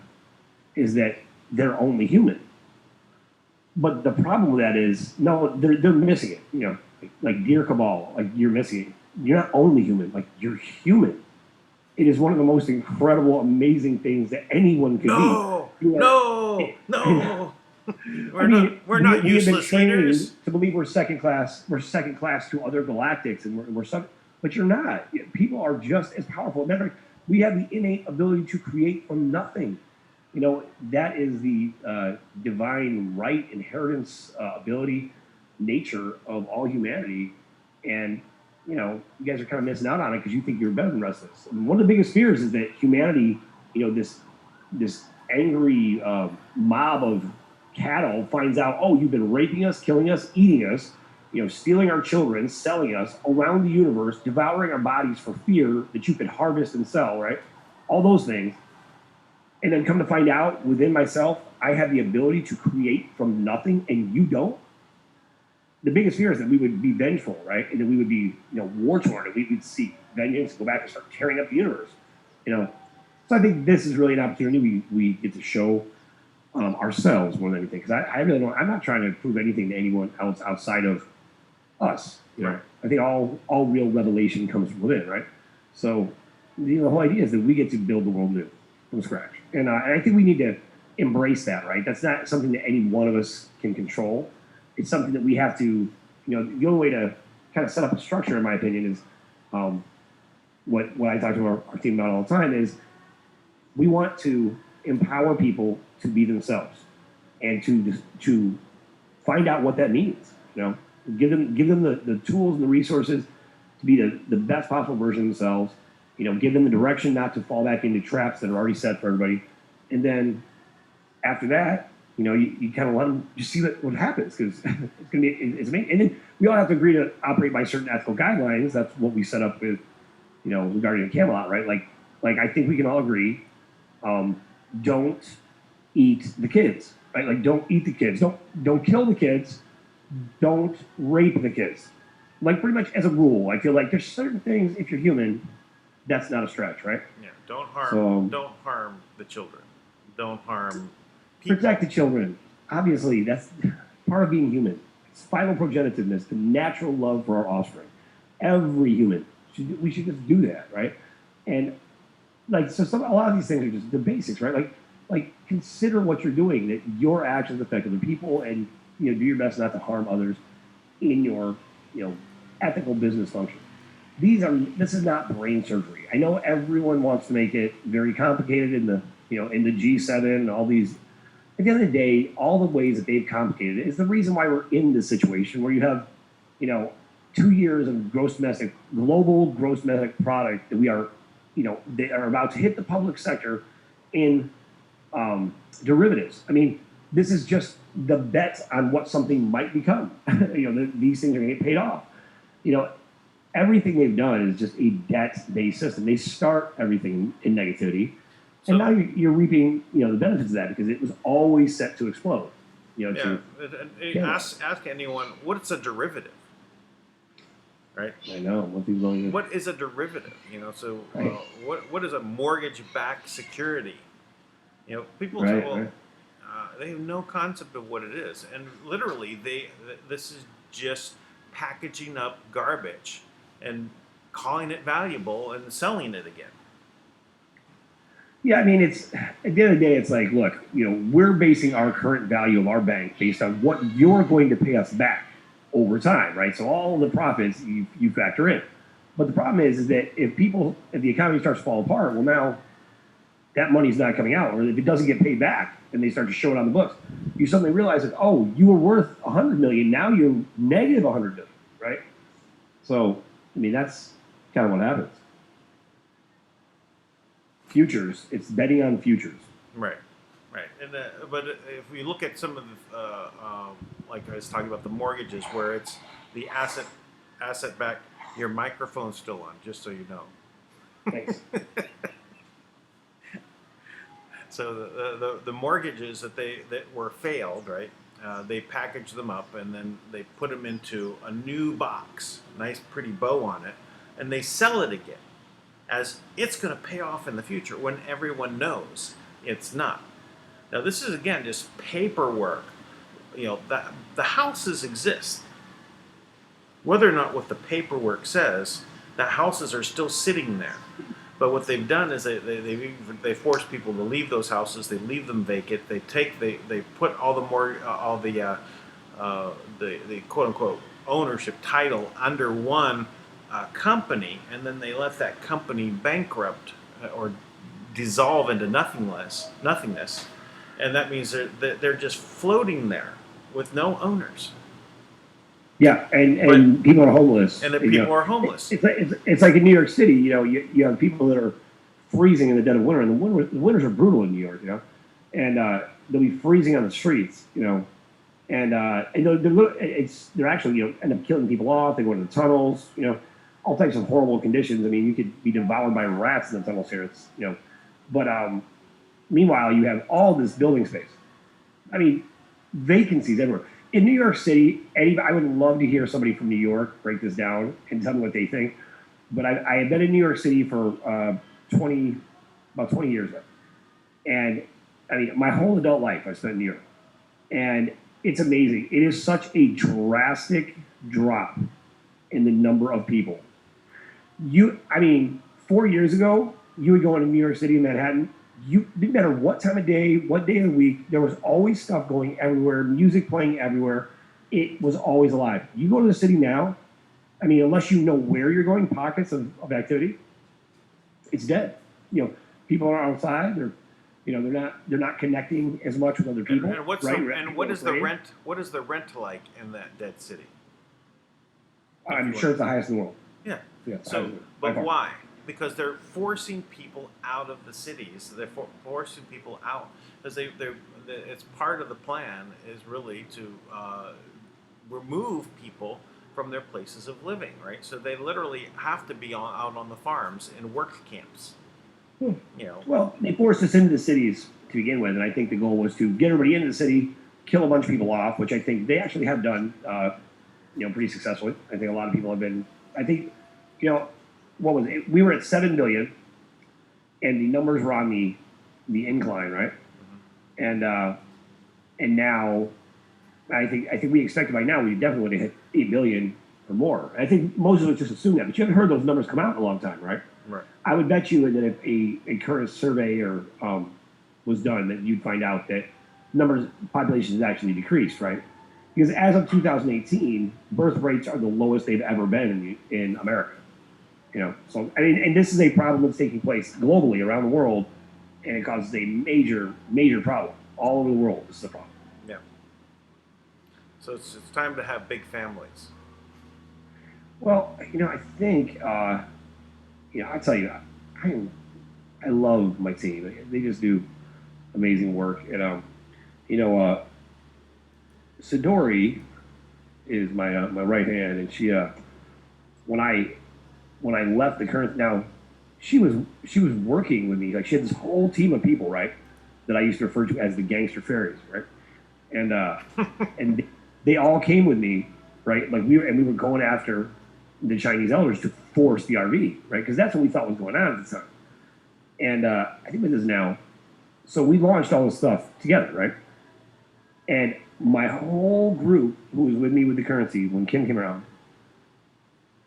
is that they're only human. But the problem with that is, no, they're missing it. Like Dear Cabal, like you're missing it. You're not only human, like you're human. It is one of the most incredible, amazing things that anyone could be. No. We're not we have been useless trained leaders. to believe we're second class. We're second class to other galactics, and we're some. But you're not. People are just as powerful. Remember, we have the innate ability to create from nothing. That is the divine right, inheritance, ability, nature of all humanity. And, you guys are kind of missing out on it because you think you're better than the rest of us. And one of the biggest fears is that humanity, this angry mob of cattle finds out, oh, you've been raping us, killing us, eating us, stealing our children, selling us around the universe, devouring our bodies for fear that you could harvest and sell, right? All those things. And then come to find out within myself, I have the ability to create from nothing and you don't. The biggest fear is that we would be vengeful, right? And that we would be, war torn, and we would seek vengeance, go back and start tearing up the universe, So I think this is really an opportunity we get to show ourselves more than anything. Because I really don't, I'm not trying to prove anything to anyone else outside of us. Right. I think all real revelation comes from within, right? So the whole idea is that we get to build the world new from scratch. And I think we need to embrace that, right? That's not something that any one of us can control. It's something that we have to, the only way to kind of set up a structure, in my opinion, is what I talk to our team about all the time is we want to empower people to be themselves and to find out what that means. Give them the tools and the resources to be the best possible version of themselves. Give them the direction not to fall back into traps that are already set for everybody. And then after that, you kind of let them just see what happens, because it's amazing. And then we all have to agree to operate by certain ethical guidelines. That's what we set up with, regarding the Camelot, right? Like I think we can all agree, don't eat the kids, right? Like don't eat the kids. Don't kill the kids. Don't rape the kids. Like pretty much as a rule, I feel like there's certain things, if you're human, that's not a stretch, right? Yeah, don't harm the children. Don't harm people. Protect the children. Obviously, that's part of being human. It's final progenitiveness, the natural love for our offspring. Every human, we should just do that, right? And a lot of these things are just the basics, right? Like consider what you're doing, that your actions affect other people, and do your best not to harm others in your ethical business function. This is not brain surgery. I know everyone wants to make it very complicated in the G7 and all these. At the end of the day, all the ways that they've complicated it is the reason why we're in this situation where you have, 2 years of global gross domestic product that we are, they are about to hit the public sector in derivatives. I mean, this is just the bet on what something might become. These things are going to get paid off. Everything they've done is just a debt-based system. They start everything in negativity, and now you're reaping, the benefits of that, because it was always set to explode. Ask anyone, what's a derivative? Right. I know. What is a derivative? Right. What is a mortgage-backed security? People right, say, well, right. They have no concept of what it is, and literally, this is just packaging up garbage and calling it valuable and selling it again. Yeah, I mean, it's at the end of the day, it's like, look, we're basing our current value of our bank based on what you're going to pay us back over time, right? So all the profits you factor in. But the problem is that if the economy starts to fall apart, well, now that money's not coming out, or if it doesn't get paid back and they start to show it on the books, you suddenly realize that, oh, you were worth $100 million, now you're negative $100 million, right? So, I mean, that's kind of what happens. futures. It's betting on futures. Right, right. And but if we look at some of the, like I was talking about the mortgages, where it's the asset back. Your microphone's still on, just so you know. Thanks. So the mortgages that were failed, right? They package them up and then they put them into a new box, nice pretty bow on it, and they sell it again as it's going to pay off in the future when everyone knows it's not. Now this is again just paperwork. The houses exist. Whether or not what the paperwork says, the houses are still sitting there. But what they've done is they force people to leave those houses. They leave them vacant. They put all the quote unquote ownership title under one company, and then they let that company bankrupt or dissolve into nothingness. And that means they're just floating there with no owners. Yeah, and people are homeless. And the people are homeless. It's like in New York City, you have people that are freezing in the dead of winter, and the winters are brutal in New York, and they'll be freezing on the streets, and they're actually end up killing people off. They go into the tunnels, all types of horrible conditions. I mean, you could be devoured by rats in the tunnels here. But meanwhile, you have all this building space. I mean, vacancies everywhere. In New York City, I would love to hear somebody from New York break this down and tell me what they think. But I have been in New York City for about 20 years now. And I mean, my whole adult life I spent in New York. And it's amazing. It is such a drastic drop in the number of people. 4 years ago, you would go into New York City, Manhattan, didn't matter what time of day, what day of the week, there was always stuff going everywhere, music playing everywhere. It was always alive. You go to the city now, I mean, unless you know where you're going, pockets of activity, it's dead. People are outside. They're not connecting as much with other people. And what is the rent? What is the rent like in that dead city? I'm sure it's the highest in the world. Yeah. So, but why? Because they're forcing people out of the cities. They're forcing people out because it's part of the plan is really to remove people from their places of living, right? So they literally have to be out on the farms in work camps. Well, they forced us into the cities to begin with, and I think the goal was to get everybody into the city, kill a bunch of people off, which I think they actually have done, pretty successfully. I think a lot of people have been. I think, what was it? We were at 7 billion, and the numbers were on the incline, right? Mm-hmm. And now, I think we expected by now we definitely would have hit 8 billion or more. I think most of us just assumed that, but you haven't heard those numbers come out in a long time, right? Right. I would bet you that if a current survey was done, that you'd find out that population has actually decreased, right? Because as of 2018, birth rates are the lowest they've ever been in America. So and this is a problem that's taking place globally around the world, and it causes a major, major problem all over the world. This is a problem. Yeah. So it's time to have big families. Well, I think, I tell you, I love my team. They just do amazing work. Sidori is my right hand, and she when I left the current, now she was working with me. Like, she had this whole team of people, right, that I used to refer to as the gangster fairies, right? And and they all came with me, right? Like we were going after the Chinese elders to force the RV, right? Because that's what we thought was going on at the time. And I think it is now. So we launched all this stuff together, right? And my whole group who was with me with the currency when Kim came around,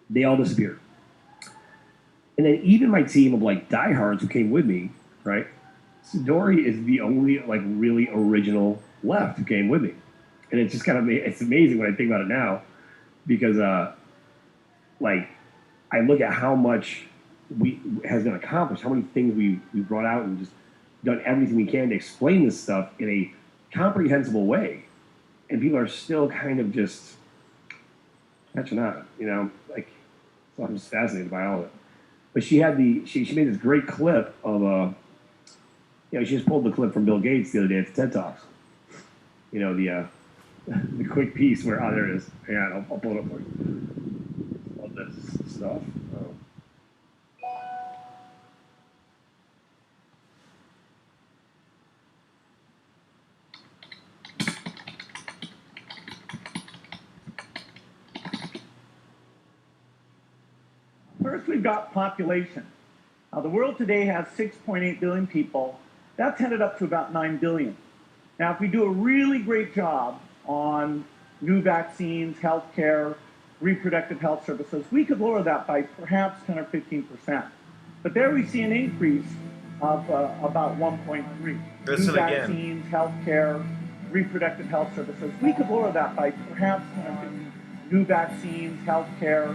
they all disappeared. And then even my team of like diehards who came with me, right? Sidori is the only like really original left who came with me. And it's just it's amazing when I think about it now, because like I look at how much has been accomplished, how many things we brought out and just done everything we can to explain this stuff in a comprehensible way. And people are still kind of just catching on, like, so I'm just fascinated by all of it. But she had she made this great clip of she just pulled the clip from Bill Gates the other day at the TED Talks. The quick piece where there it is. Yeah, I'll pull it up for you. All this stuff. Oh. First, we've got population. Now, the world today has 6.8 billion people. That's headed up to about 9 billion. Now, if we do a really great job on new vaccines, healthcare, reproductive health services, we could lower that by perhaps 10 or 15%. But there we see an increase of about 1.3. Listen new again. vaccines, healthcare, reproductive health services, we could lower that by perhaps 10 or 15%. New vaccines, healthcare,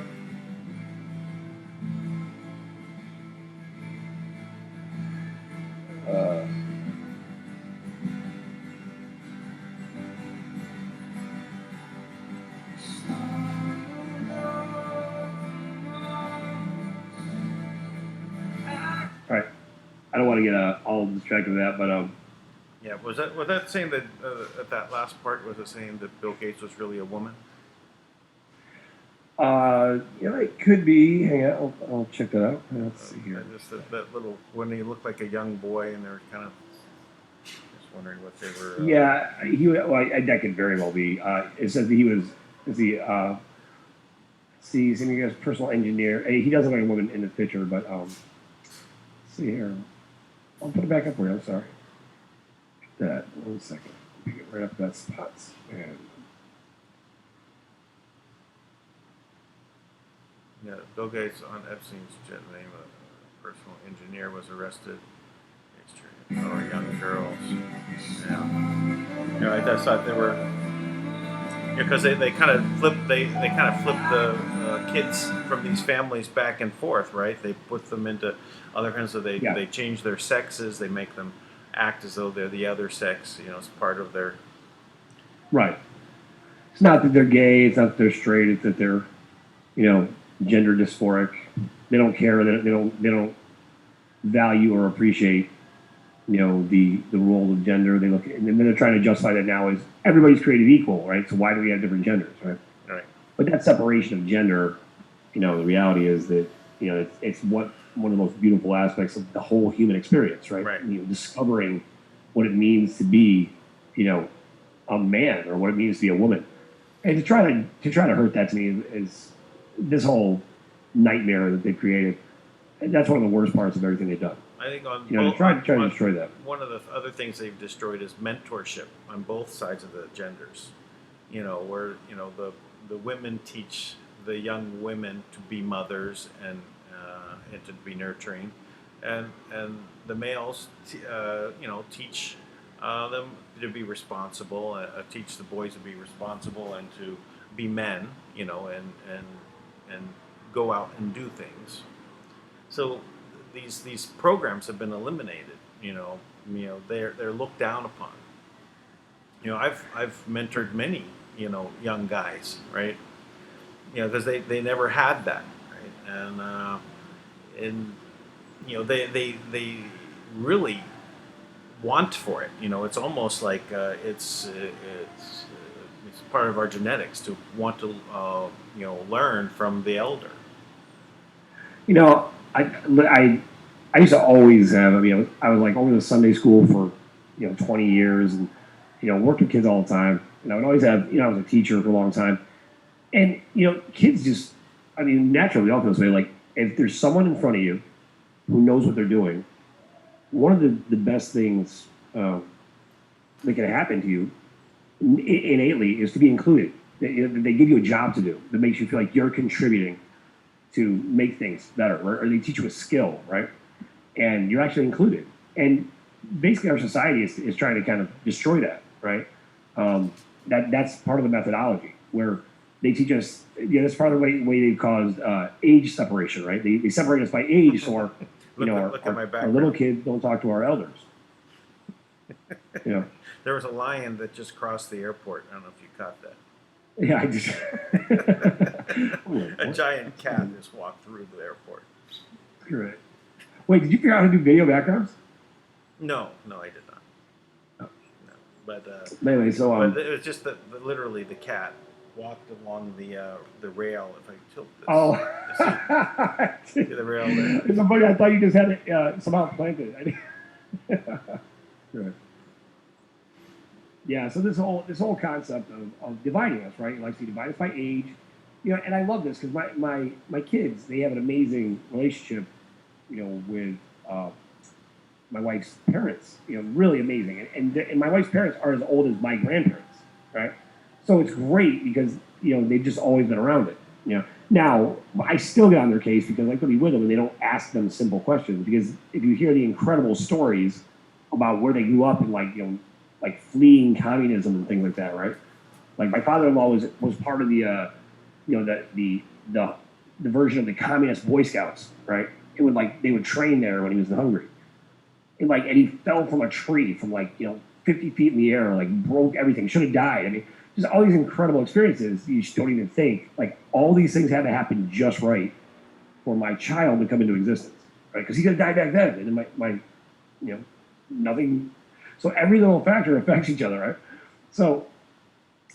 All right. I don't want to get all distracted with that, but Yeah, was that saying that at that last part, was it saying that Bill Gates was really a woman? it could be. Hang on, I'll check that out. Let's see here. Just that little, when he looked like a young boy, and they were kind of just wondering what they were. Yeah, that could very well be. It says that he was. He's a personal engineer. He does look like a woman in the picture, but let's see here. I'll put it back up for you. I'm sorry. That 1 second. Let me get right up to that spot. And Yeah, Bill Gates on Epstein's jet name, a personal engineer, was arrested. Or young girls. Yeah. I just thought they were. Because they kind of flipped the kids from these families back and forth, right? They put them into other kinds of they change their sexes, they make them act as though they're the other sex, it's part of their. right. It's not that they're gay. It's not that they're straight. It's that they're, gender dysphoric. They don't care. They don't value or appreciate, the role of gender. They look, and then they're trying to justify that now as everybody's created equal, right? So why do we have different genders, right? Right. But that separation of gender, the reality is that it's one of the most beautiful aspects of the whole human experience, right? Right. Discovering what it means to be, a man, or what it means to be a woman, and to try to hurt that, to me, is this whole nightmare that they've created. And that's one of the worst parts of everything they've done. I think Try to destroy that. One of the other things they've destroyed is mentorship on both sides of the genders. Where the women teach the young women to be mothers and to be nurturing, and the males teach them to be responsible, teach the boys to be responsible and to be men, and go out and do things. So these programs have been eliminated. They're looked down upon. I've mentored many young guys, right? Because they never had that, right? And they really want for it. It's almost like it's part of our genetics to want to learn from the elder. I used to always have. I was like over the Sunday school for 20 years, and worked with kids all the time. And I would always have. I was a teacher for a long time, and kids just. Naturally, we all feel this way. Like, if there's someone in front of you who knows what they're doing, one of the best things that can happen to you innately is to be included. They give you a job to do that makes you feel like you're contributing to make things better, or they teach you a skill, right? And you're actually included. And basically, our society is trying to kind of destroy that, right? That's part of the methodology where they teach us. That's part of the way they've caused age separation, right? They separate us by age, so our little kids don't talk to our elders. There was a lion that just crossed the airport. I don't know if you caught that. Yeah, I just A giant cat just walked through the airport. Right. Wait, did you figure out how to do video backgrounds? No, I did not. Oh. No. But Anyway, so but it was just that literally the cat walked along the rail. If I tilt this, oh, see the rail there. it's so funny. I thought you just had it somehow planted. Right. Yeah. So this whole concept of dividing us, right? Like to divide us by age, and I love this because my kids, they have an amazing relationship, with my wife's parents, really amazing. And my wife's parents are as old as my grandparents, right? So it's great because, they've just always been around it. Now, I still get on their case because I could be with them and they don't ask them simple questions. Because if you hear the incredible stories about where they grew up and like fleeing communism and things like that, right? Like my father-in-law was part of the version of the communist Boy Scouts, right? It would they would train there when he was in Hungary. And he fell from a tree from 50 feet in the air, broke everything, should have died. I mean, just all these incredible experiences you just don't even think. All these things had to happen just right for my child to come into existence, right? Because he could have died back then, and then my nothing. So every little factor affects each other, right? So,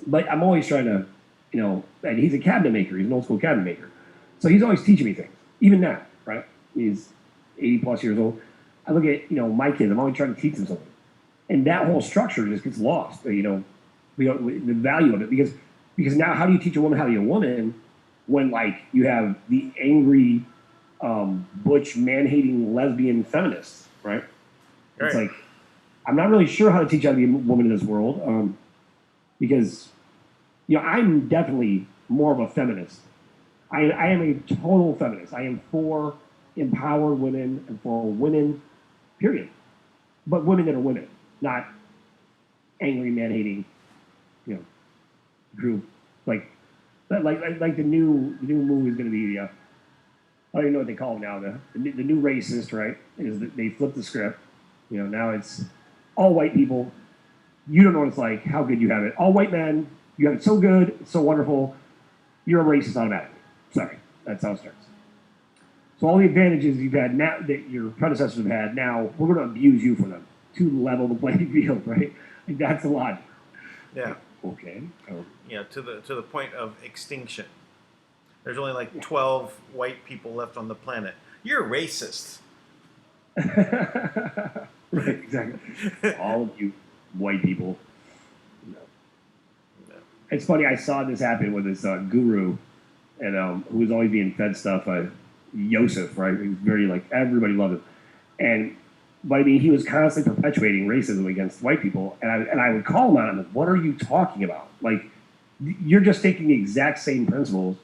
but I'm always trying to, and he's a cabinet maker. He's an old school cabinet maker, so he's always teaching me things, even now, right? He's 80 plus years old. I look at my kids. I'm always trying to teach them something, and that whole structure just gets lost. The value of it because now how do you teach a woman how to be a woman when you have the angry, butch, man-hating lesbian feminists, right? It's I'm not really sure how to teach how to be a woman in this world because I'm definitely more of a feminist. I am a total feminist. I am for empowered women and for women. Period. But women that are women, not angry, man-hating, group. Like the new movie is going to be I don't even know what they call them now. The new racist, right? Is that they flip the script. Now it's all white people. You don't know what it's like. How good you have it. All white men. You have it so good, it's so wonderful. You're a racist automatically. Sorry, that's how it starts. So all the advantages you've had now that your predecessors have had, now we're going to abuse you for them to level the playing field, right? That's a lot. Yeah. Okay. To the point of extinction. There's only 12 white people left on the planet. You're racist. Right, exactly. All of you white people. No. It's funny. I saw this happen with this guru, and who was always being fed stuff. Yosef, right? He was very everybody loved him, but I mean, he was constantly perpetuating racism against white people, and I would call him on it. What are you talking about? You're just taking the exact same principles,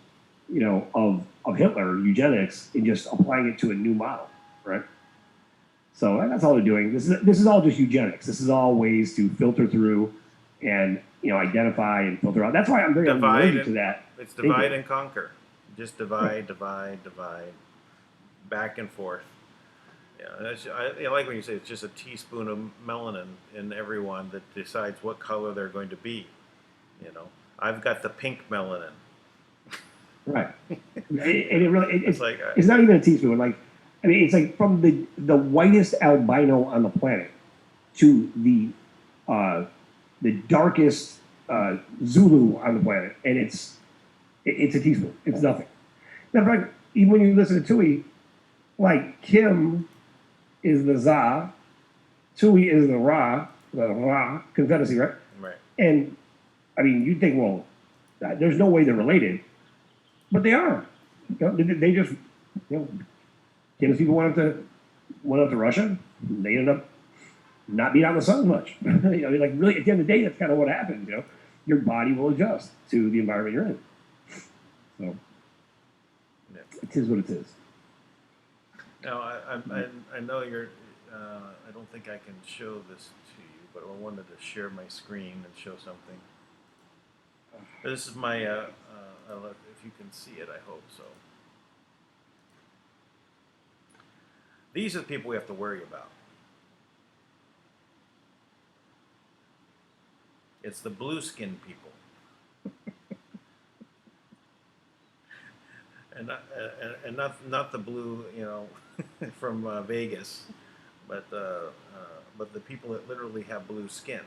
of Hitler eugenics and just applying it to a new model, right? So that's all they're doing. This is all just eugenics. This is all ways to filter through and identify and filter out. That's why I'm very allergic to that. It's divide and conquer. Just divide, back and forth. Yeah, I like when you say it's just a teaspoon of melanin in everyone that decides what color they're going to be. I've got the pink melanin. Right. It's not even a teaspoon. It's from the whitest albino on the planet to the darkest Zulu on the planet, and it's a teaspoon. It's nothing. Matter of fact, even when you listen to Tui, Kim is the Za, Tui is the Ra Confederacy, right? Right. And I mean, you'd think, well, there's no way they're related, but they are. They just, Kim's people went up to Russia. They ended up not being out in the sun as much. Really, at the end of the day, that's kind of what happens. Your body will adjust to the environment you're in. So it is what it is. Now I know you're. I don't think I can show this to you, but I wanted to share my screen and show something. This is my. If you can see it, I hope so. These are the people we have to worry about. It's the blue-skinned people. and not the blue, from Vegas, but the people that literally have blue skin.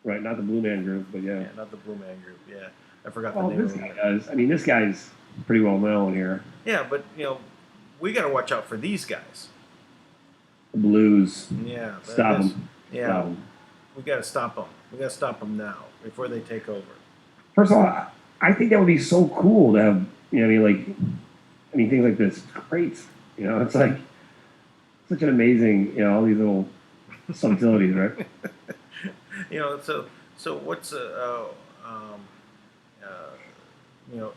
Right, not the Blue Man Group, but yeah. Yeah, not the Blue Man Group. Yeah, I forgot Well, the name this of guy it. does. I mean, this guy's pretty well known here. Yeah, but we got to watch out for these guys. The Blues. Yeah, Stop them. Yeah, Stop them. we got to stop them. We got to stop them now before they take over. First of all, I think that would be so cool to have, things like this. It's great. It's like such an amazing, all these little subtleties, right? So what's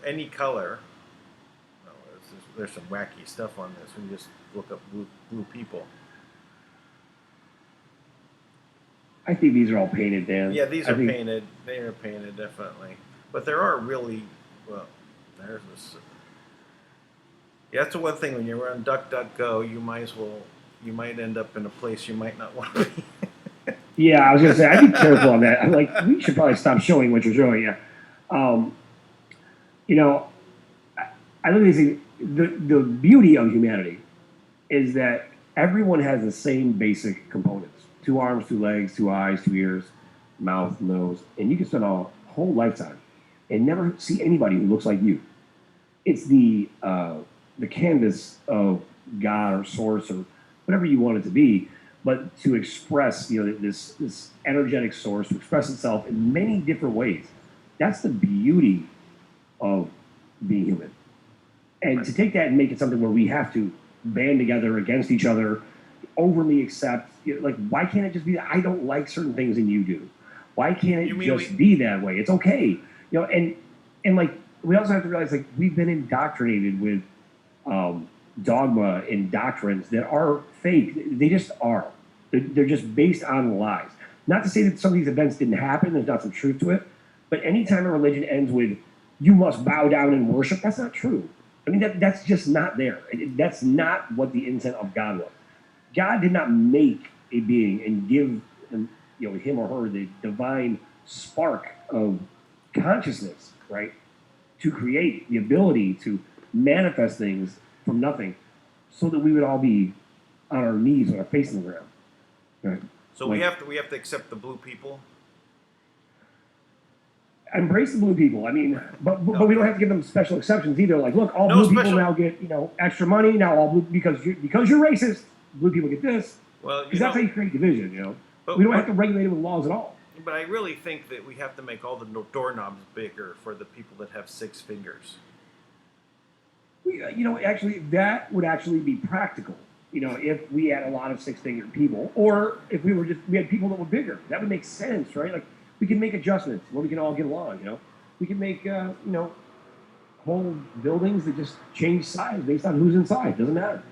any color? Oh, there's some wacky stuff on this. We just look up blue people. I think these are all painted, Dan. Yeah, these are painted. They are painted, definitely. But there are really, well, there's this. Yeah, that's the one thing when you're on DuckDuckGo, you might end up in a place you might not want to be. Yeah, I was gonna say I'd be careful on that. I'm like, we should probably stop showing what you're showing. Yeah, I look at these. The beauty of humanity is that everyone has the same basic components: 2 arms, 2 legs, 2 eyes, 2 ears, mouth, nose, and you can spend a whole lifetime and never see anybody who looks like you. It's the canvas of God or source or whatever you want it to be, but to express this energetic source to express itself in many different ways. That's the beauty of being human. And to take that and make it something where we have to band together against each other, overly accept, why can't it just be that I don't like certain things and you do? Why can't it just be that way? It's okay. And we also have to realize we've been indoctrinated with dogma and doctrines that are fake. They just are. They're just based on lies. Not to say that some of these events didn't happen, there's not some truth to it, but anytime a religion ends with, you must bow down and worship, that's not true. I mean, that's just not there. That's not what the intent of God was. God did not make a being and give him or her the divine spark of consciousness, right? To create the ability to manifest things from nothing so that we would all be on our knees with our face in the ground. Right? So we have to accept the blue people. Embrace the blue people. I mean, but we don't have to give them special exceptions either. Look, all blue people now get extra money. Now all blue because you're racist. Blue people get this. Well, because that's how you create division. But we don't have to regulate it with laws at all. But I really think that we have to make all the doorknobs bigger for the people that have 6 fingers. Actually, that would actually be practical. If we had a lot of 6-fingered people, or if we had people that were bigger, that would make sense, right? We can make adjustments where we can all get along. We can make whole buildings that just change size based on who's inside. Doesn't matter.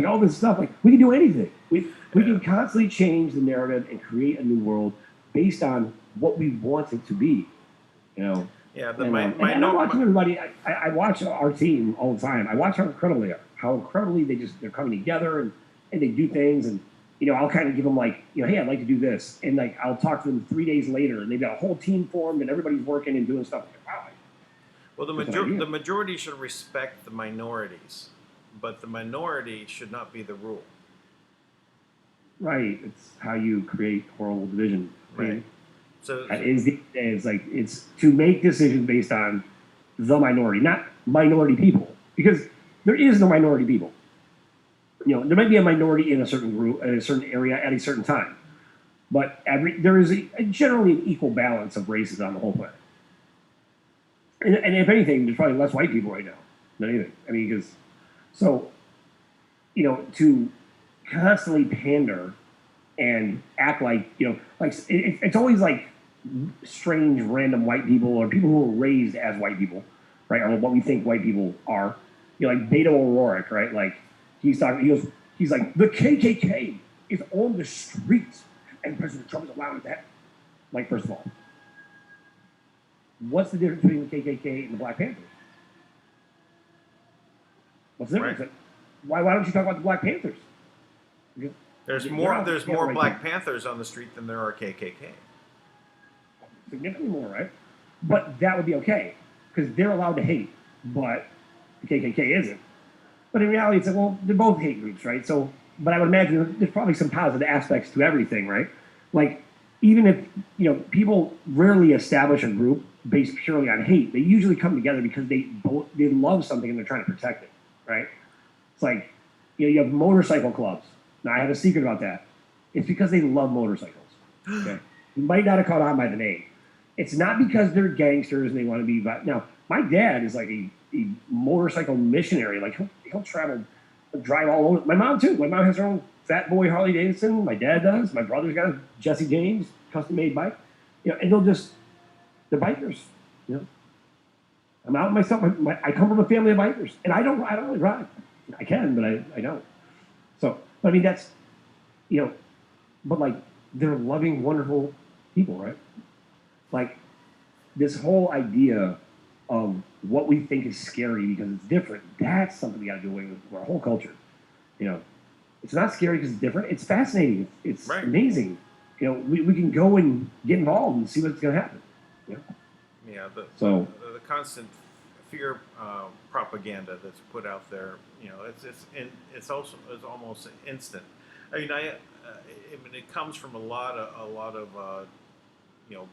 All this stuff. We can do anything. We can constantly change the narrative and create a new world based on what we want it to be. Yeah, I'm watching everybody. I watch our team all the time. I watch how incredible they are. How incredibly they're coming together and they do things. And I'll kind of give them hey, I'd like to do this, and I'll talk to them 3 days later, and they've got a whole team formed, and everybody's working and doing stuff. Wow. Well, the majority should respect the minorities, but the minority should not be the rule. Right. It's how you create horrible division. Right. So it's to make decisions based on the minority, not minority people, because there is no minority people. There might be a minority in a certain group, in a certain area at a certain time, but there is generally an equal balance of races on the whole planet. And if anything, there's probably less white people right now than anything. I mean, to constantly pander and act it's always strange, random white people or people who were raised as white people, right? Or what we think white people are. Like Beto O'Rourke, right? He's like, the KKK is on the streets and President Trump is allowing that. First of all, what's the difference between the KKK and the Black Panthers? What's the difference? Right. Why don't you talk about the Black Panthers? Because there's more Black Panthers on the street than there are KKK. Significantly more, right? But that would be okay because they're allowed to hate. But the KKK isn't. But in reality, it's like, well, they're both hate groups, right? So, but I would imagine there's probably some positive aspects to everything, right? Like, even if, people rarely establish a group based purely on hate, they usually come together because they love something and they're trying to protect it, right? It's like, you have motorcycle clubs. Now, I have a secret about that. It's because they love motorcycles. Okay? You might not have caught on by the name. It's not because they're gangsters and they want to be. Now, my dad is like a motorcycle missionary. Like he'll travel, drive all over. My mom too. My mom has her own Fat Boy Harley Davidson. My dad does. My brother's got a Jesse James custom made bike. And they're bikers. I'm out myself. I come from a family of bikers, and I don't really ride. I can, but I don't. So, but I mean that's, but like they're loving, wonderful people, right? Like this whole idea of what we think is scary because it's different, that's something we got to do away with our whole culture. It's not scary because it's different. It's fascinating. It's right. Amazing. We can go and get involved and see what's going to happen. Yeah, the constant fear propaganda that's put out there, it's almost instant. I mean, it comes from a lot of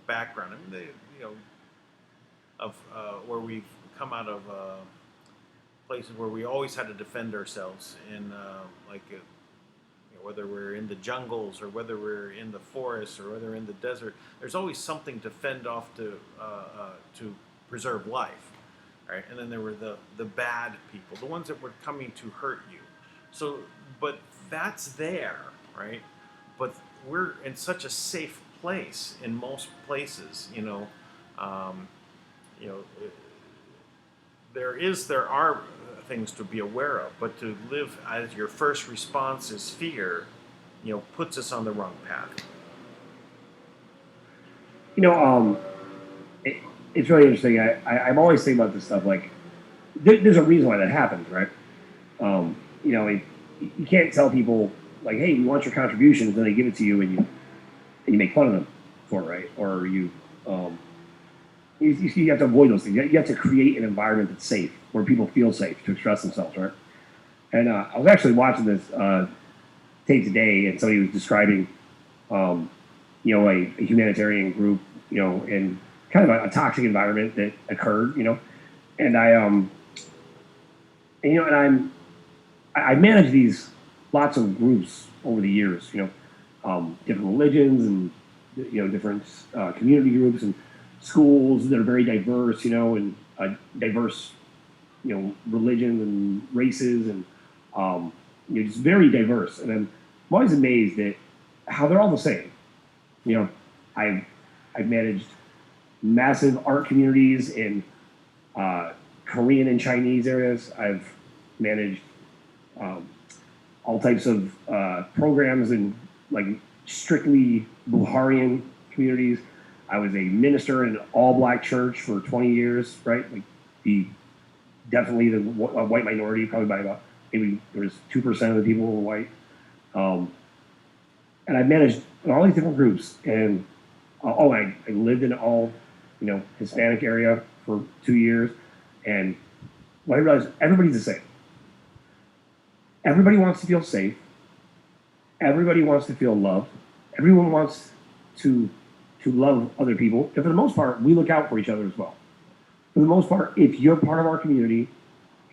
background. I mean, where we've come out of places where we always had to defend ourselves in whether we're in the jungles or whether we're in the forests or whether we're in the desert. There's always something to fend off to preserve life, right? And then there were the bad people, the ones that were coming to hurt you. So, but that's there, right? But we're in such a safe place in most places, there are things to be aware of, but to live as your first response is fear, puts us on the wrong path. It's really interesting. I'm always thinking about this stuff. Like, there's a reason why that happens, right? You can't tell people like, hey, we want your contributions, and they give it to you, and you make fun of them for it, right? Or you have to avoid those things. You have to create an environment that's safe, where people feel safe to express themselves, right? And I was actually watching this tape today, and somebody was describing, a humanitarian group, in kind of a toxic environment that occurred, and I managed these lots of groups over the years, different religions and different community groups and schools that are very diverse, and diverse, religions and races and just very diverse. And I'm always amazed at how they're all the same. I've managed massive art communities in Korean and Chinese areas. I've managed all types of programs in like strictly Buharian communities. I was a minister in an all-black church for 20 years, right? Like definitely the white minority, probably by about maybe there was 2% of the people were white. And I managed all these different groups, and I lived in all Hispanic area for 2 years, and what I realized, everybody's the same. Everybody wants to feel safe. Everybody wants to feel loved. Everyone wants to love other people. And for the most part, we look out for each other as well. For the most part, if you're part of our community,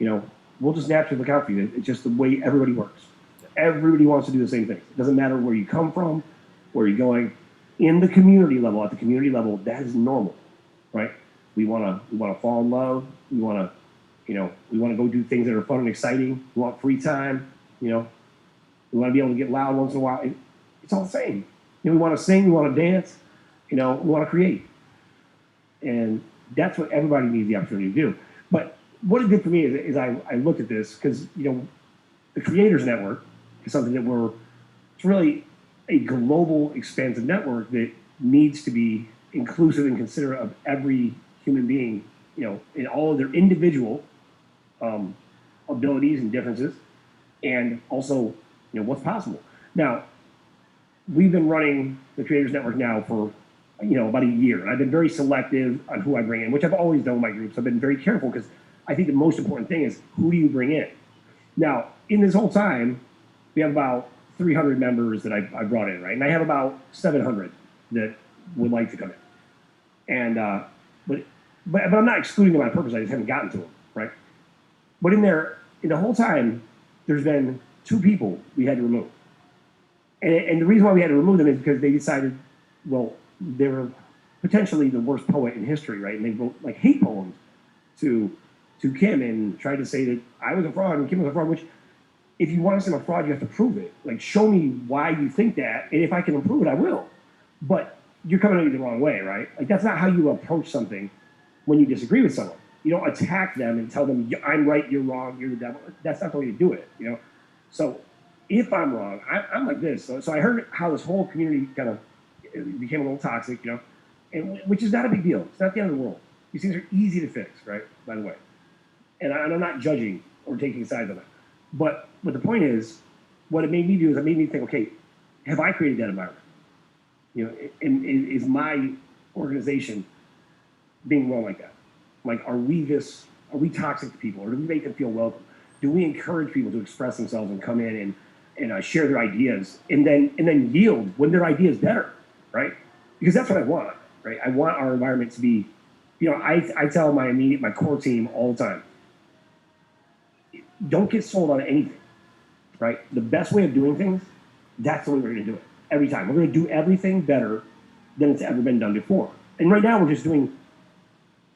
we'll just naturally look out for you. It's just the way everybody works. Everybody wants to do the same thing. It doesn't matter where you come from, where you're going. In the community level, at the community level, that is normal, right? We want to fall in love. We want to go do things that are fun and exciting. We want free time. We want to be able to get loud once in a while. It's all the same. We want to sing. We want to dance. We want to create. And that's what everybody needs the opportunity to do. But what it did for me is I looked at this because, the Creators Network is something that it's really a global, expansive network that needs to be inclusive and considerate of every human being, in all of their individual abilities and differences, and also, what's possible. Now, we've been running the Creators Network now for, about a year, and I've been very selective on who I bring in, which I've always done with my groups. I've been very careful because I think the most important thing is who do you bring in? Now, in this whole time, we have about 300 members that I brought in, right? And I have about 700 that would like to come in. And but I'm not excluding them on purpose. I just haven't gotten to them, right? But in the whole time, there's been 2 people we had to remove. And the reason why we had to remove them is because they decided, well, they were potentially the worst poet in history, right? And they wrote like hate poems to Kim and tried to say that I was a fraud and Kim was a fraud, which if you want to say I'm a fraud, you have to prove it. Like, show me why you think that, and if I can improve it, I will. But you're coming at it the wrong way, right? Like, that's not how you approach something when you disagree with someone. You don't attack them and tell them, I'm right, you're wrong, you're the devil. That's not the way to do it, you know? So if I'm wrong, I'm like this. So I heard how this whole community kind of became a little toxic, you know, and which is not a big deal. It's not the end of the world. These things are easy to fix, right? By the way. And I'm not judging or taking sides on it. But the point is, what it made me do is it made me think, okay, have I created that environment? You know, and is my organization being run like that? Like, are we toxic to people, or do we make them feel welcome? Do we encourage people to express themselves and come in and share their ideas and then yield when their idea is better, right? Because that's what I want, right? I want our environment to be, you know, I tell my core team all the time, don't get sold on anything, right? The best way of doing things, that's the way we're going to do it every time. We're going to do everything better than it's ever been done before. And right now we're just doing,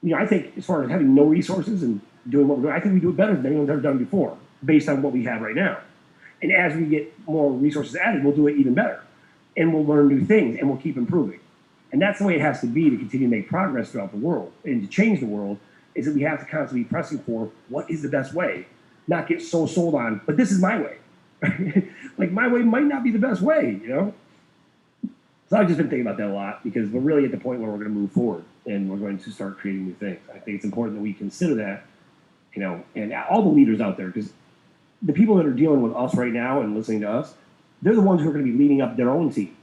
you know, I think as far as having no resources and doing what we're doing, I think we do it better than anyone's ever done before based on what we have right now. And as we get more resources added, we'll do it even better. And we'll learn new things and we'll keep improving. And that's the way it has to be to continue to make progress throughout the world and to change the world, is that we have to constantly be pressing for what is the best way, not get so sold on, but this is my way. Like, my way might not be the best way, you know? So I've just been thinking about that a lot, because we're really at the point where we're going to move forward and we're going to start creating new things. I think it's important that we consider that, you know, and all the leaders out there, because the people that are dealing with us right now and listening to us, they're the ones who are going to be leading up their own team,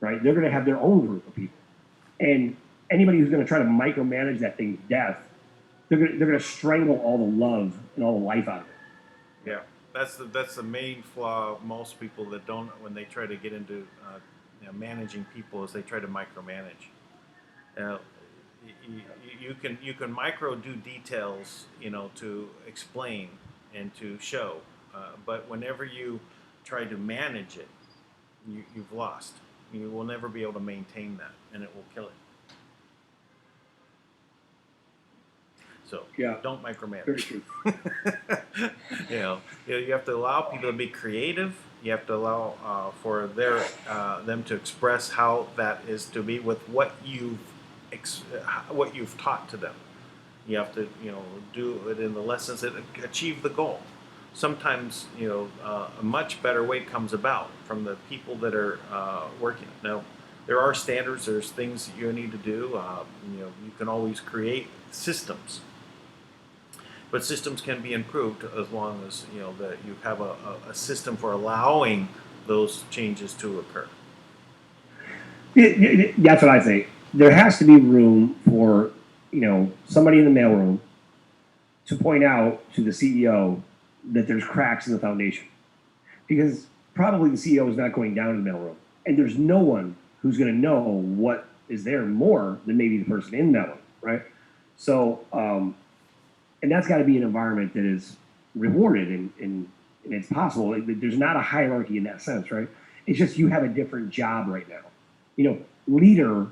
right? They're going to have their own group of people. And anybody who's going to try to micromanage that thing to death, they're going to strangle all the love and all the life out of it. Yeah, that's the main flaw of most people that don't, when they try to get into managing people, is they try to micromanage. You can micro do details, you know, to explain and to show, but whenever you try to manage it, you've lost. You will never be able to maintain that, and it will kill it. So Yeah. don't micromanage. Very true. You have to allow people to be creative. You have to allow for them to express how that is to be with what you've taught to them. You have to do it in the lessons that achieve the goal. Sometimes a much better way comes about from the people that are working. Now, there are standards. There's things that you need to do. You can always create systems. But systems can be improved as long as that you have a system for allowing those changes to occur. That's what I think. There has to be room for somebody in the mailroom to point out to the CEO that there's cracks in the foundation, because probably the CEO is not going down in the mailroom, and there's no one who's going to know what is there more than maybe the person in the mailroom, right? So. And that's got to be an environment that is rewarded and it's possible. There's not a hierarchy in that sense, right? It's just you have a different job right now. Leader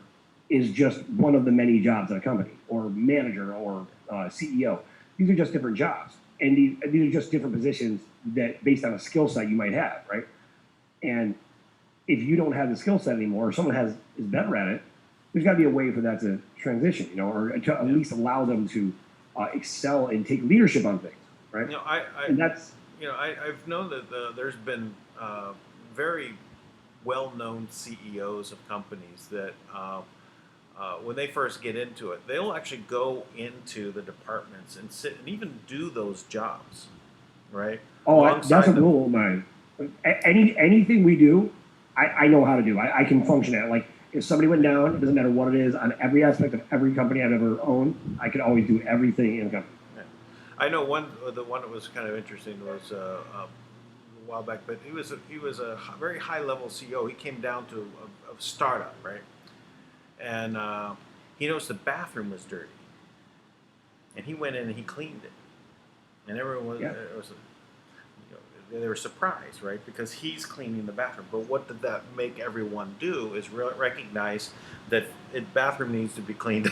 is just one of the many jobs at a company, or manager, or CEO. These are just different jobs. And these are just different positions that based on a skill set you might have, right? And if you don't have the skill set anymore, or someone is better at it, there's got to be a way for that to transition, or to at least allow them to excel and take leadership on things, right? And that's I've known that there's been very well-known CEOs of companies that when they first get into it, they'll actually go into the departments and sit and even do those jobs, right? Oh, that's a rule of mine. Anything we do, I know how to do. I can function at it. Like, if somebody went down, it doesn't matter what it is, on every aspect of every company I've ever owned, I could always do everything in a company. Yeah. I know the one that was kind of interesting was a while back, but he was a very high level CEO. He came down to a startup, right? And he noticed the bathroom was dirty, and he went in and he cleaned it, and everyone was, Yeah. they were surprised, right? Because he's cleaning the bathroom. But what did that make everyone do? Is recognize that the bathroom needs to be cleaned,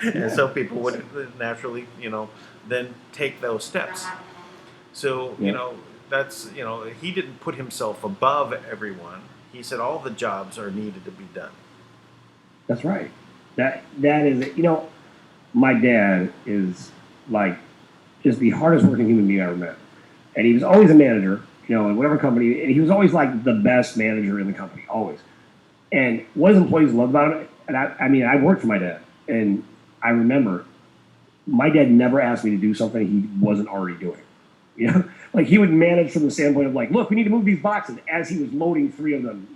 and so people would naturally, then take those steps. So Yeah. that's he didn't put himself above everyone. He said all the jobs are needed to be done. That's right. That is, my dad is like just the hardest working human being I ever met, and he was always a manager, in whatever company, and he was always like the best manager in the company, always. And what his employees loved about it, and I mean, I worked for my dad, and I remember my dad never asked me to do something he wasn't already doing. Like he would manage from the standpoint of like, look, we need to move these boxes as he was loading three of them,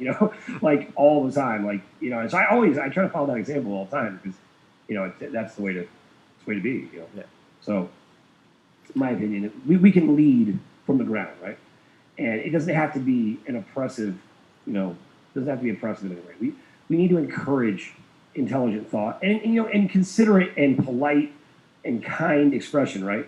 like all the time, like And so I try to follow that example all the time because, that's the way to be. Yeah. So, in my opinion, we can lead from the ground, right? And it doesn't have to be an oppressive, doesn't have to be oppressive in any way. We need to encourage intelligent thought and considerate and polite and kind expression, right?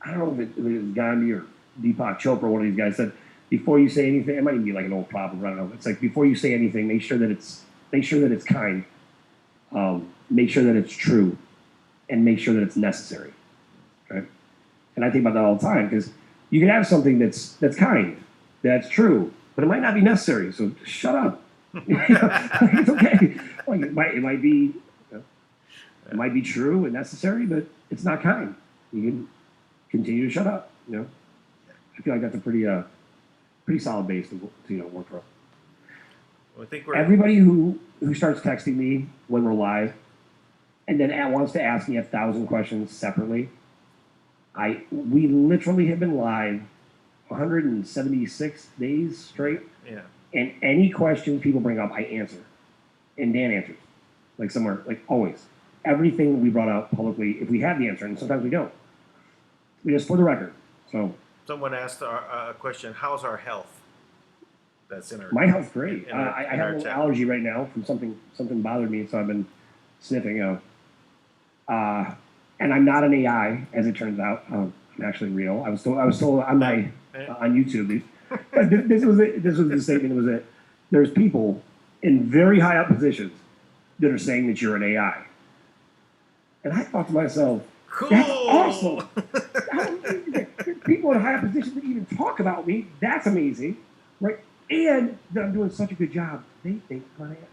I don't know if it was Gandhi or Deepak Chopra, one of these guys said, before you say anything, it might even be like an old proverb, I don't know. It's like before you say anything, make sure that it's kind, make sure that it's true, and make sure that it's necessary, right? And I think about that all the time because you can have something that's kind, that's true, but it might not be necessary. So shut up. It's okay. Like it might be, it might be true and necessary, but it's not kind. You can continue to shut up. I feel like that's a pretty solid base to work from. Well, I think we're Everybody who starts texting me when we're live, and then wants to ask me 1,000 questions separately, we literally have been live 176 days straight, yeah. and any questions people bring up, I answer, and Dan answers, like somewhere, like always. Everything we brought out publicly, if we have the answer, and sometimes we don't. We just for the record. So Someone asked a question: how's our health? That's in our my health's great. in our- I in have our a little chat. allergy right now from something bothered me, so I've been sniffing. And I'm not an AI, as it turns out. I'm actually real. I was told on my on YouTube. This was the statement. It was that there's people in very high up positions that are saying that you're an AI, and I thought to myself, Cool. that's awesome. People in high positions that even talk about me, that's amazing, right? And that I'm doing such a good job, they think I'm an AI.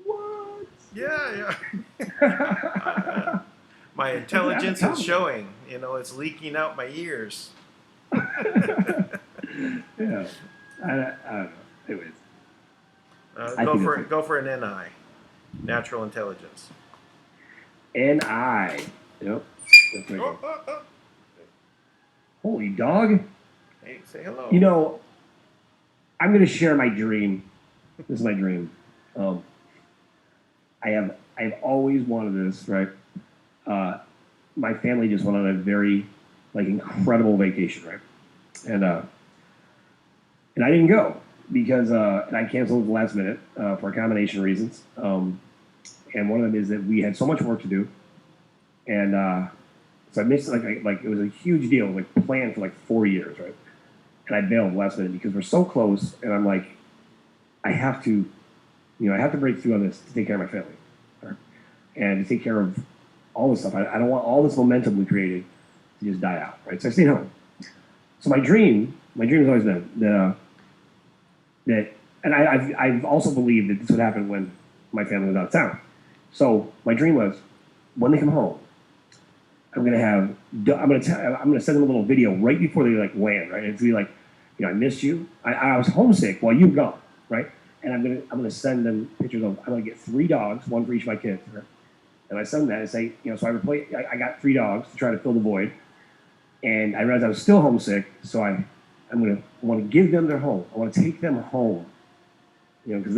What? Yeah. My intelligence is showing. It's leaking out my ears. Yeah. I don't know. Anyways. Go for an NI, natural intelligence. NI. Yep. That's right. Holy dog. Hey, say hello. I'm going to share my dream. This is my dream. I've always wanted this, right? My family just went on a very, incredible vacation, right? And I didn't go because, and I canceled at the last minute for a combination of reasons. And one of them is that we had so much work to do. And so I missed it, like it was a huge deal, planned for 4 years, right? And I bailed last minute because we're so close, and I'm like, I have to break through on this to take care of my family, right? And to take care of all this stuff. I don't want all this momentum we created to just die out, right? So I stayed home. So my dream has always been that, and I've also believed that this would happen when my family was out of town. So my dream was when they come home, I'm gonna send them a little video right before they land, right? It's gonna be like, I missed you. I was homesick while you were gone, right? And I'm gonna send them pictures of. I'm gonna get 3 dogs, one for each of my kids, right? And I send them that and say, so I got 3 dogs to try to fill the void, and I realized I was still homesick, so I want to give them their home. I want to take them home, because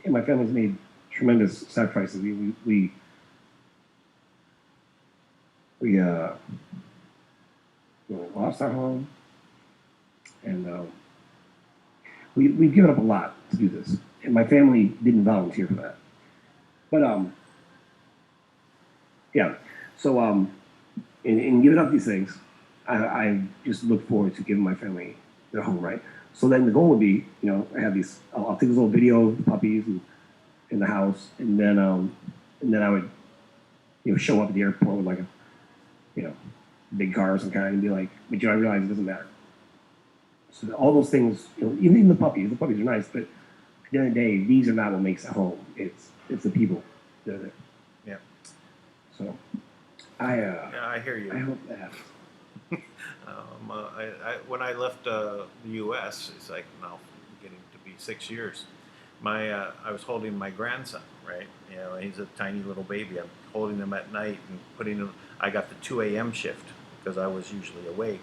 my family's made tremendous sacrifices. lost our home, and we've given up a lot to do this, and my family didn't volunteer for that. But yeah. So in giving up these things, I just look forward to giving my family their home, right? So then the goal would be, you know, I have these. I'll take this little video of the puppies and in the house, and then I would, you know, show up at the airport with like a, you know, big car of some kind and be like, but you know, I realize it doesn't matter. So all those things, you know, even the puppies are nice, but at the end of the day, these are not what makes a home. It's the people that are there. Yeah. So Yeah, I hear you. I hope that. When I left the U.S., it's like now getting to be 6 years. I was holding my grandson, right? You know, he's a tiny little baby. I'm holding him at night and putting him. I got the 2 a.m. shift because I was usually awake,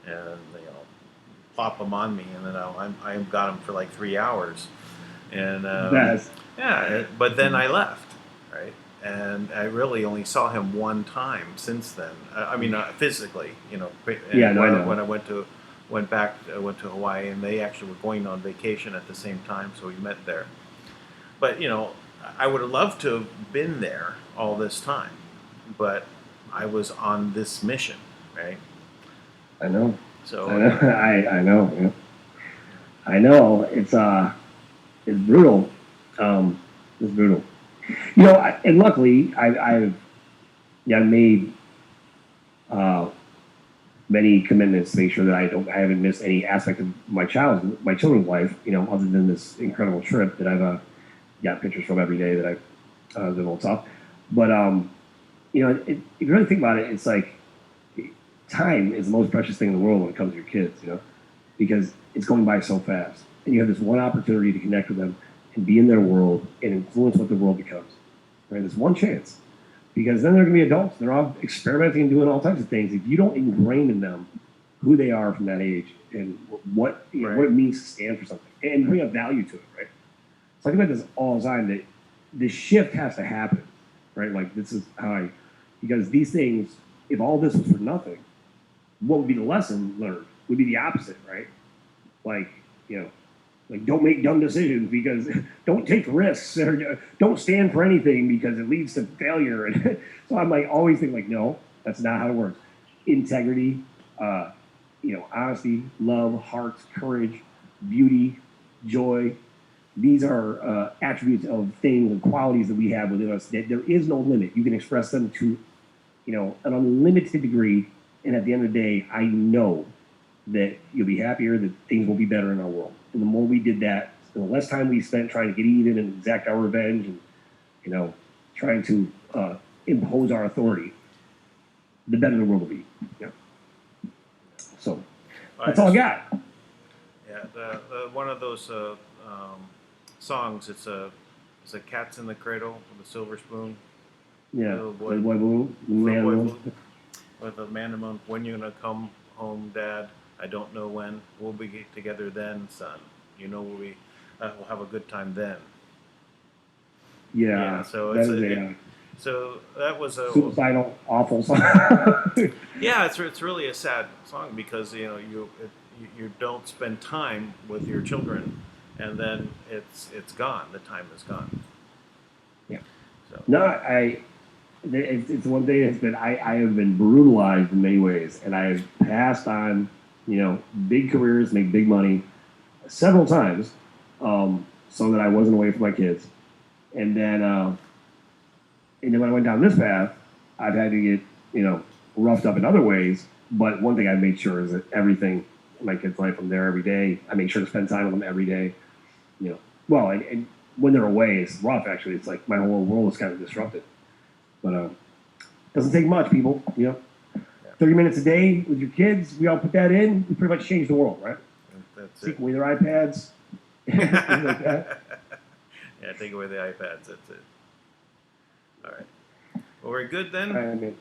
and you know, plop him on me, and then I got him for like 3 hours, and yeah. But then I left, right? And I really only saw him one time since then. I mean, physically, you know. Yeah, no, I know. When I went to Hawaii, and they actually were going on vacation at the same time, so we met there. But you know, I would have loved to have been there all this time, but I was on this mission, right? I know. So I know. I know. Yeah. I know. It's brutal. It's brutal. You know, and luckily, I've made many commitments to make sure that I haven't missed any aspect of my children's life. You know, other than this incredible trip that I've got pictures from every day that I've been able to talk. But you know, if you really think about it, it's like time is the most precious thing in the world when it comes to your kids. You know, because it's going by so fast, and you have this one opportunity to connect with them and be in their world and influence what the world becomes. Right? There's one chance. Because then they're going to be adults. They're all experimenting and doing all types of things. If you don't ingrain in them who they are from that age and what it means to stand for something and bring a value to it, right? So I think about this all the time, that the shift has to happen, right? Like this is how because these things, if all this was for nothing, what would be the lesson learned? Would be the opposite, right? Like, you know, like don't make dumb decisions because don't take risks or don't stand for anything because it leads to failure. And so I'm like always think like, no, that's not how it works. Integrity, you know, honesty, love, heart, courage, beauty, joy. These are attributes of things and qualities that we have within us that there is no limit. You can express them to, you know, an unlimited degree. And at the end of the day, I know that you'll be happier, that things will be better in our world. And the more we did that, the less time we spent trying to get even and exact our revenge and, you know, trying to impose our authority, the better the world will be. Yeah. So that's all I got. Yeah, one of those songs. It's a Cat's in the Cradle with a silver spoon. Yeah. Little boy, Boy Blue, Man Blue. with a man and moon. When you gonna come home, Dad? I don't know when. We'll be together then, son. You know we'll have a good time then. Yeah. So that so that was a suicidal, awful song. Yeah, it's really a sad song because you know you don't spend time with your children, and then it's gone. The time is gone. Yeah. So. No, it's one thing that's been I have been brutalized in many ways, and I have passed on, you know, big careers, make big money several times, so that I wasn't away from my kids, and then when I went down this path, I've had to get, you know, roughed up in other ways. But one thing I've made sure is that everything in my kids' life, I'm there every day. I make sure to spend time with them every day. You know, well, and when they're away, it's rough. Actually, it's like my whole world is kind of disrupted. But it doesn't take much, people. You know, 30 minutes a day with your kids. We all put that in. We pretty much change the world, right? That's Take away their iPads, things like that. Yeah, take away the iPads. That's it. All right. Well, we're good then. I mean,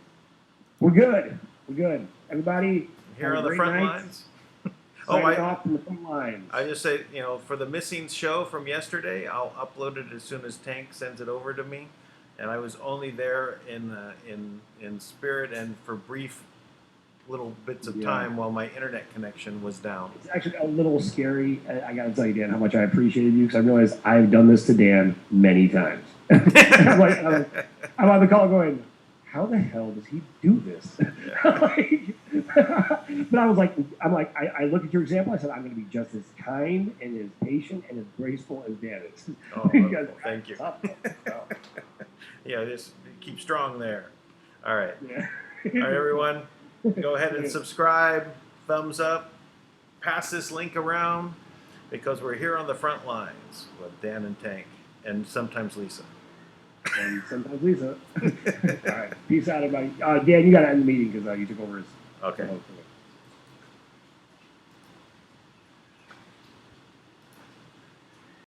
we're good. We're good. Everybody Here on the front lines. Off from the front lines. I just say, you know, for the missing show from yesterday, I'll upload it as soon as Tank sends it over to me. And I was only there in spirit and for brief little bits of Yeah. time while my internet connection was down. It's actually a little scary. I got to tell you, Dan, how much I appreciated you, because I realized I've done this to Dan many times. I'm on the call going, how the hell does he do this? But I look at your example. I said, I'm going to be just as kind and as patient and as graceful as Dan is. Oh, Because thank you. tough. Yeah, just keep strong there. All right. Yeah. All right, everyone. Go ahead and subscribe, thumbs up, pass this link around, because we're here on the front lines with Dan and Tank, and sometimes Lisa. And sometimes Lisa. All right. Peace out, everybody. Dan, you got to end the meeting because you took over his. Okay. host.